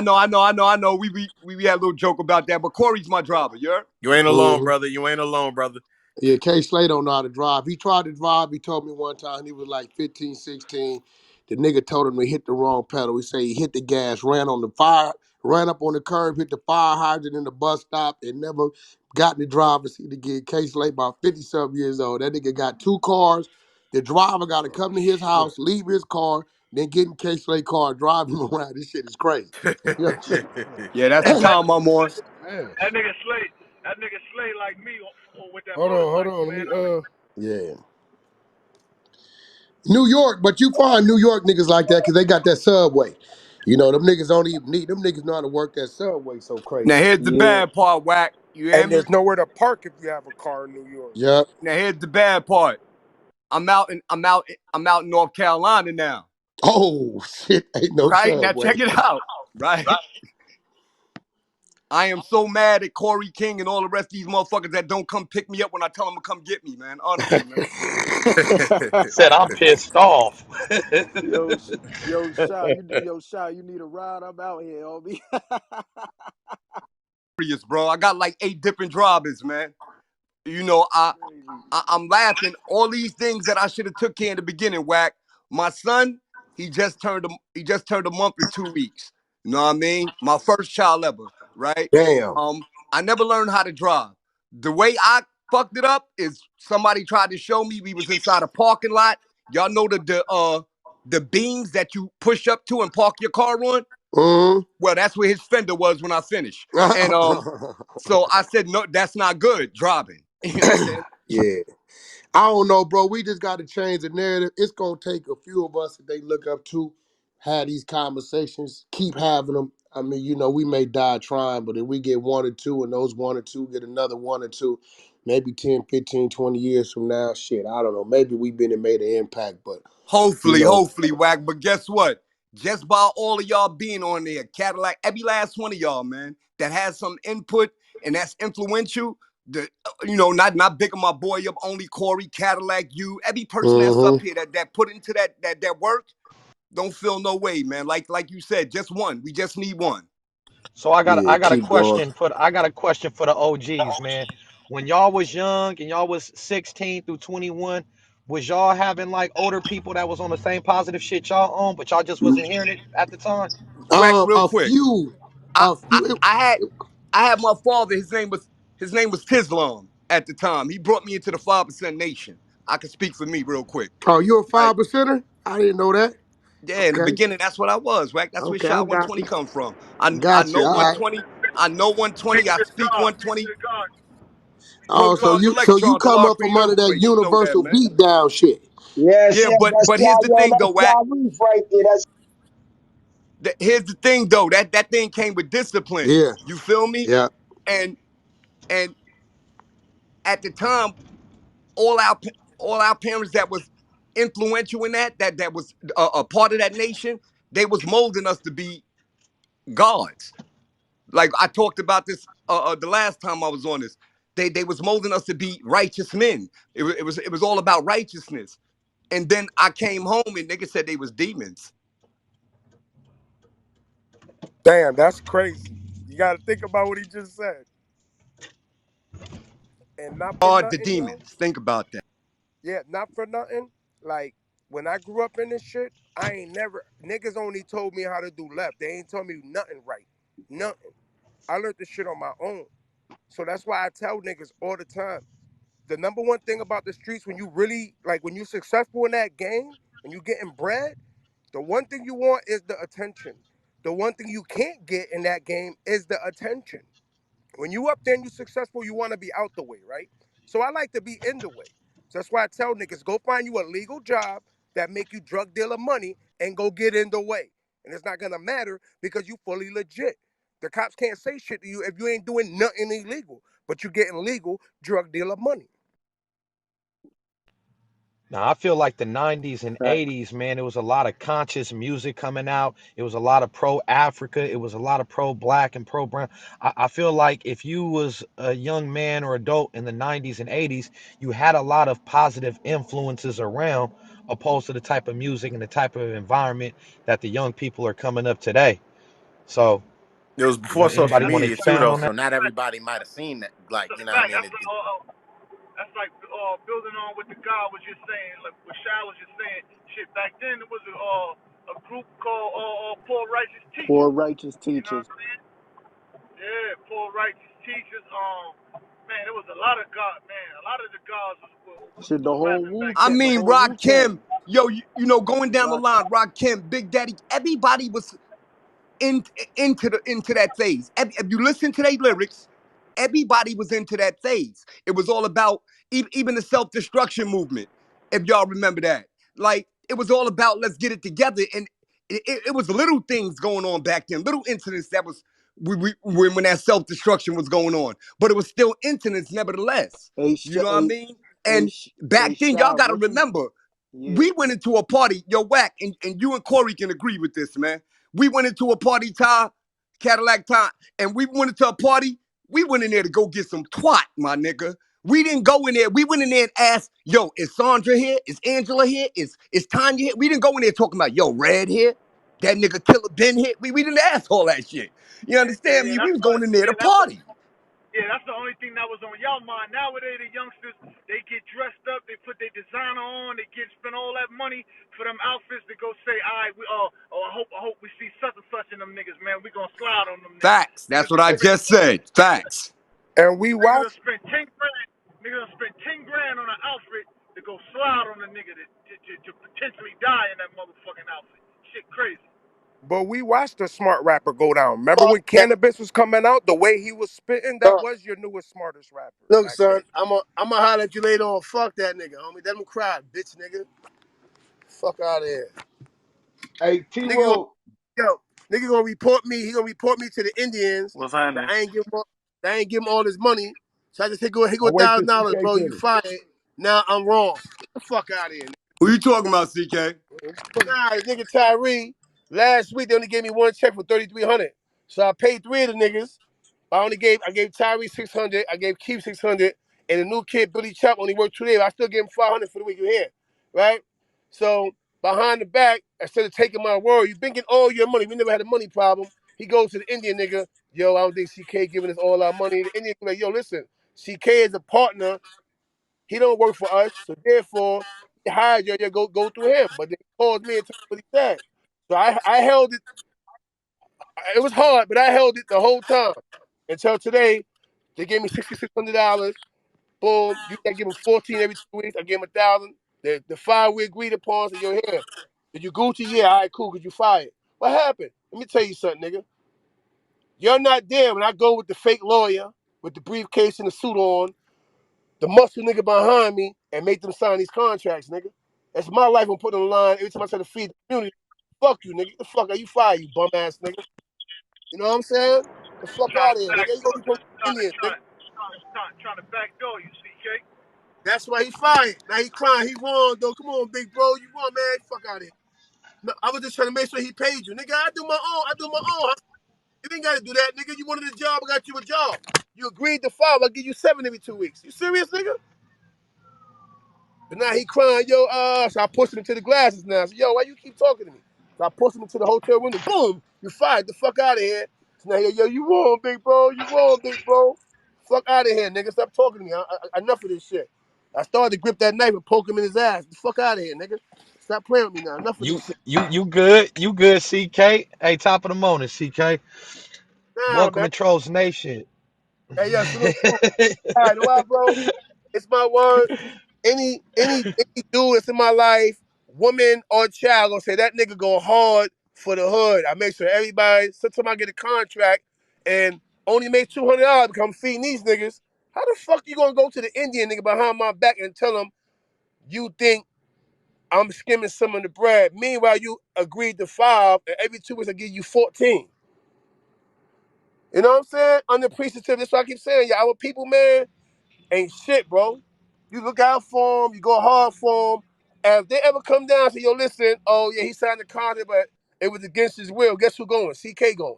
I know. We had a little joke about that, but Corey's my driver. You heard? You ain't alone, Mhm. brother. You ain't alone, brother. Yeah, K Slade don't know how to drive. He tried to drive. He told me one time he was like 15, 16. The nigga told him to hit the wrong pedal. He said he hit the gas, ran on the fire, ran up on the curb, hit the fire hydrant in the bus stop, and never got in the driver's seat again. K Slade about 50 something years old. That nigga got two cars. The driver got to Oh come to his shit. house, leave his car, then get in K Slade car, drive him around. This shit is crazy. You know what Yeah, that's the Hey, Damn. time I'm on. Damn. that nigga Slay like me with that Hold motorcycle, on. Let man. me I'm saying? Yeah. New York, but you find New York niggas like that because they got that subway. You know, them niggas don't even need them niggas know how to work that subway so Now crazy. here's the Yeah. bad part, Wack. You hear And me? there's nowhere to park if you have a car in New York. Yep. Now here's the bad part. I'm out in North Carolina now. Oh shit, ain't no Right? Now subway. check it out. Right? I am so mad at Corey King and all the rest of these motherfuckers that don't come pick me up when I tell them to come get me, man. Honestly, man. Said I'm pissed off. Yo, Shy, you need a ride? I'm out here, homie. Serious, bro. I got like 8 different drivers, man. You know, Crazy. I'm laughing. All these things that I should have took care in the beginning, Wack. My son, he just turned a month and 2 weeks. You know what I mean? My first child ever, right? Damn. I never learned how to drive. The way I fucked it up is somebody tried to show me. We was inside a parking lot. Y'all know the beams that you push up to and park your car on? Mm. Well, that's where his fender was when I finished. And so I said, no, that's not good driving. You know what I'm saying? Yeah. I don't know, bro. We just got to change the narrative. It's gonna take a few of us that they look up to, have these conversations, keep having them. I mean, you know, we may die trying, but if we get one or two, and those one or two get another one or two, maybe 10, 15, 20 years from now, shit, I don't know. Maybe we've been and made an impact, but you know, Hopefully, Wack. But guess what? Just by all of y'all being on there, Cadillac, every last one of y'all, man, that has some input and that's influential. Not bigging my boy up, only Corey, Cadillac, you, every person that's up mm-hmm. here that put into that work, don't feel no way, man. Like you said, just one. We just need one. So I got Yeah, I got a keep going. question for the OGs, man. When y'all was young and y'all was 16 through 21, was y'all having like older people that was on the same positive shit y'all on, but y'all just wasn't hearing it at the time? Wack, real A quick. few, I, a I few. I had I had my father. His name was Tislam at the time. He brought me into the 5% Nation. I can speak for me real quick, Oh, you a right? 5%er? I didn't know that. Yeah, in the Okay, beginning, that's what I was, right? That's where okay, I Shot got 120 you. come from. I Got know you. All right. 120. I know 120. I speak Speak 120. to God. Oh, so you Electron, come up Delacrene, from under that earthquake. You know that, universal man. beatdown shit. Yes, Yeah, yes, but here's the thing though, that's Wack. y'all roof right there. That's Here's the thing though. That thing came with discipline. Yeah, You feel me? yeah. And and at the time, all our all our parents that was influential in that was a part of that nation. They was molding us to be gods. Like I talked about this the last time I was on this. They was molding us to be righteous men. It was all about righteousness. And then I came home and niggas said they was demons. Damn, that's crazy. You got to think about what he just said. And not for God the nothing, yo. demons. Think about that. Yeah, not for nothing. Like when I grew up in this shit, I ain't never niggas only told me how to do left. They ain't told me nothing right. Nothing. I learned this shit on my own. So that's why I tell niggas all the time. The number one thing about the streets when you really like when you're successful in that game and you getting bread, the one thing you want is the attention. The one thing you can't get in that game is the attention. When you up there and you successful, you want to be out the way, right? So I like to be in the way. So that's why I tell niggas, go find you a legal job that make you drug dealer money and go get in the way. And it's not gonna matter because you fully legit. The cops can't say shit to you if you ain't doing nothing illegal, but you getting legal drug dealer money. Now, I feel like the 90s and 80s, man, it was a lot of conscious music coming out. It was a lot of pro Africa. It was a lot of pro black and pro brown. I feel like if you was a young man or adult in the 90s and 80s, you had a lot of positive influences around, opposed to the type of music and the type of environment that the young people are coming up today. So, It was before social anybody want to media too, expound though, on so that? not everybody might have seen that. Like, That's you a know what I fact. mean? That's like building on what the guy was just saying, like what Shy was just saying. Shit, back then there was a group called Poor Righteous Poor Teachers. righteous You know teachers. what I'm saying? Yeah, Poor Righteous Teachers. Man, there was a lot of God. Man, a lot of the gods Shit, the was whole rapping Wu back I Tang, then. the mean, whole Wu Tang. Rakim, yo, going down the Rock. line, Rakim, Big Daddy, everybody was in, into that phase. If you listen to their lyrics, everybody was into that phase. It was all about even the self destruction movement. If y'all remember that, like it was all about let's get it together, and it was little things going on back then, little incidents that was when that self destruction was going on, but it was still incidents nevertheless. A, You know what I a, mean? And a back then, y'all shot. got to What you? remember, Yeah. we went into a party, yo, Wack, and you and Corey can agree with this, man. We went into a party, Ty, Cadillac Ty, and we went into a party. We went in there to go get some twat, my nigga. We didn't go in there. We went in there and asked, yo, is Sandra here? Is Angela here? Is Tanya here? We didn't go in there talking about, yo, Red here? That nigga Killer Ben here? We didn't ask all that shit. You understand Yeah, me? We that's was going in there to yeah, that's party. yeah, that's the only thing that was on y'all mind. Nowadays, the youngsters, they get dressed up, they put their designer on, they get spend all that money for them outfits to go say, all right, I hope we see such and such in them niggas, man. We gonna slide on them niggas. Facts. That's Niggas what done I spent just said. Facts. And we niggas watch, done spent 10 grand. Niggas done spent 10 grand on an outfit to go slide on a nigga to potentially die in that motherfucking outfit. Shit crazy. but we watched the smart rapper go down. Remember Fuck when that. Cannabis was coming out? The way he was spitting, that was your newest, smartest rapper Look, back then. son, I'm gonna holler at you later on. Fuck that nigga, homie. Let him cry, bitch nigga. Fuck out of here. Hey, Nigga gonna, T-Roll, yo, nigga gonna report me. He gonna report me to the Indians What's that happening? I ain't give him all his money. So I just here go I wait till $1,000, CK bro. You finish. fired. Now I'm wrong. Get the fuck out of here. Who you talking about, CK? Nah, this nigga Tyree. Last week they only gave me one check for 3,300. So I paid three of the niggas. I gave Tyree 600. I gave Keith 600, and the new kid Billy Chop only worked 2 days. I still gave him 500 for the week you here, right? So behind the back, instead of taking my word, you've been getting all your money. We never had a money problem. He goes to the Indian nigga, yo, I don't think CK giving us all our money. The Indian be like, yo, listen, CK is a partner. He don't work for us, so therefore he hired you. Go through him. But then he calls me and tells me what he said. So I held it. It was hard, but I held it the whole time until today. They gave me $6,600. Boom. You got to give them 14 every 2 weeks. I gave them 1,000. The five we agreed upon. So you're here. Did you Gucci? Yeah. All right, cool. Could you fired? What happened? Let me tell you something, nigga. You're not there when I go with the fake lawyer with the briefcase and the suit on, the muscle nigga behind me, and make them sign these contracts, nigga. That's my life I'm putting on the line every time I try to feed the community. Fuck you, nigga. Get the fuck out. You fired, you bum ass nigga. You know what I'm saying? The fuck Trying out to of here, nigga. You gonna backdoor, be from Indians, nigga. trying to backdoor you, CK. That's why he fired. Now he crying. He won, though. Come on, big bro. You won, man. Fuck out of here. No, I was just trying to make sure he paid you, nigga. I do my own. I do my own. You ain't got to do that, nigga. You wanted a job, I got you a job. You agreed to 5, I give you 7 every 2 weeks. You serious, nigga? But now he crying, yo, so I pushed him into the glasses now. So, yo, why you keep talking to me? So I pushed him into the hotel window. Boom! You fired the fuck out of here. So now, yo, you wrong, big bro. You wrong, big bro. Fuck out of here, nigga. Stop talking to me. Enough of this shit. I started to grip that knife and poke him in his ass. The fuck out of here, nigga. Stop playing with me now. Enough of You this shit. you good? You good, CK? Hey, top of the morning, CK. Nah, Welcome man. to Trolls Nation. Hey, yo, salute. All right, know what, bro? It's my word. Any dude that's in my life, woman or child, gonna say that nigga go hard for the hood. I make sure everybody. Sometimes I get a contract and only make $200 become feeding these niggas. How the fuck you gonna go to the Indian nigga behind my back and tell him you think I'm skimming some of the bread? Meanwhile, you agreed to 5, and every 2 weeks I give you 14. You know what I'm saying? Unappreciative. That's what I keep saying. Yeah, our people, man, ain't shit, bro. You look out for them, you go hard for them. And if they ever come down and say, yo, listen, oh yeah, he signed the contract, but it was against his will. Guess who going? CK going.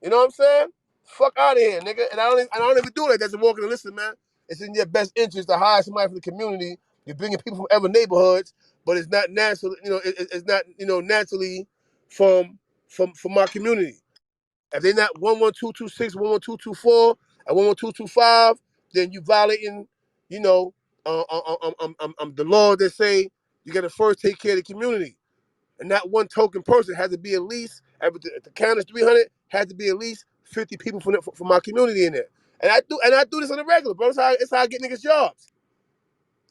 You know what I'm saying? Fuck out of here, nigga. And I don't even do that. That's a walking and listen, man. It's in your best interest to hire somebody from the community. You're bringing people from other neighborhoods, but it's not natural. You know, it's not naturally from my community. If they're not 11226, 11224, and 11225, then you violating, you know, the law that say you got to first take care of the community. And that one token person has to be at least, at the count is 300, has to be at least 50 people from my community in there. And I do this on the regular, bro. It's how I get niggas jobs.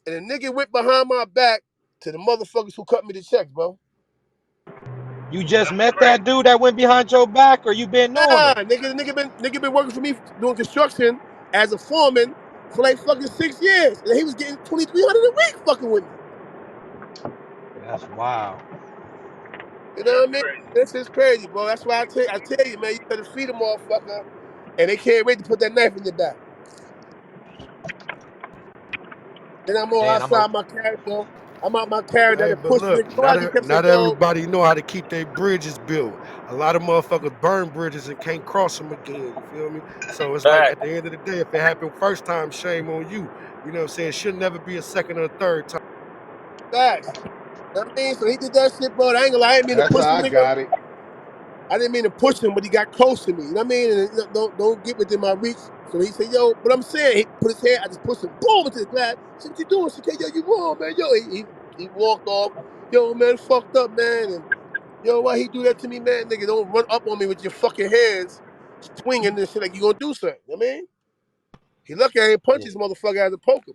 And a nigga went behind my back to the motherfuckers who cut me the checks, bro. You just met that dude that went behind your back, or you been knowing Nah, him? nigga been working for me doing construction as a foreman for like fucking 6 years, and he was getting 2,300 a week fucking with me. That's wild. You know what I mean? This is crazy, bro. That's why I tell you, man, you better feed a motherfucker, and they can't wait to put that knife in your back. Then I'm all Man, I'm a outside my character. I'm out my character Hey, to but push look, nigga. not Nobody kept saying, not yo, everybody know how to keep their bridges built. A lot of motherfuckers burn bridges and can't cross them again. You feel me? So it's like Fact. at the end of the day, if it happened first time, shame on you. You know what I'm saying? It should never be a second or a third time. facts. You know what I mean? So he did that shit, bro. I ain't gonna lie, I didn't mean to That's how push the I nigga. got it. I didn't mean to push him, but he got close to me. You know what I mean? And don't get within my reach. So he said, yo, but I'm saying, he put his hand, I just pushed him, boom, into the glass. I said, what you doing? She said, yo, you wrong, man. Yo, he walked off. Yo, man, fucked up, man. And yo, why he do that to me, man? Nigga, don't run up on me with your fucking hands swinging and shit like you gonna do something. You know what I mean? He lucky I ain't punch yeah, his motherfucker as a poke him.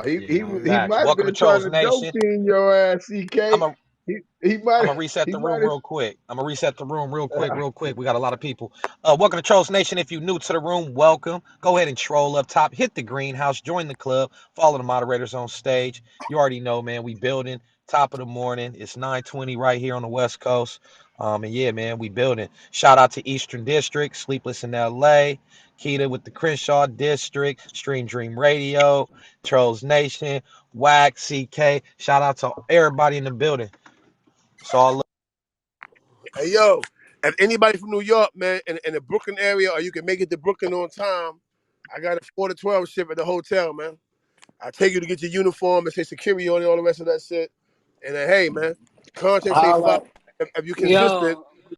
He yeah, he nah, he facts. might have Welcome to been trying Trolls to dope Nation. in your ass, I'm CK. a He I'm might gonna reset he the might room have. real quick. I'm gonna reset the room real quick. We got a lot of people. Welcome to Trolls Nation. If you're new to the room, welcome. Go ahead and troll up top. Hit the greenhouse. Join the club. Follow the moderators on stage. You already know, man. We building. Top of the morning. It's 9:20 right here on the West Coast. And yeah, man, we building. Shout out to Eastern District, Sleepless in LA, Keita with the Crenshaw District, Stream Dream Radio, Trolls Nation, Wack, CK. Shout out to everybody in the building. It's all Hey yo, if anybody from New York, man, in the Brooklyn area, or you can make it to Brooklyn on time, I got a 4 to 12 ship at the hotel, man. I take you to get your uniform and say security on it, all the rest of that shit. And then, hey, man, the content say All five. right. If you consistent, Yo.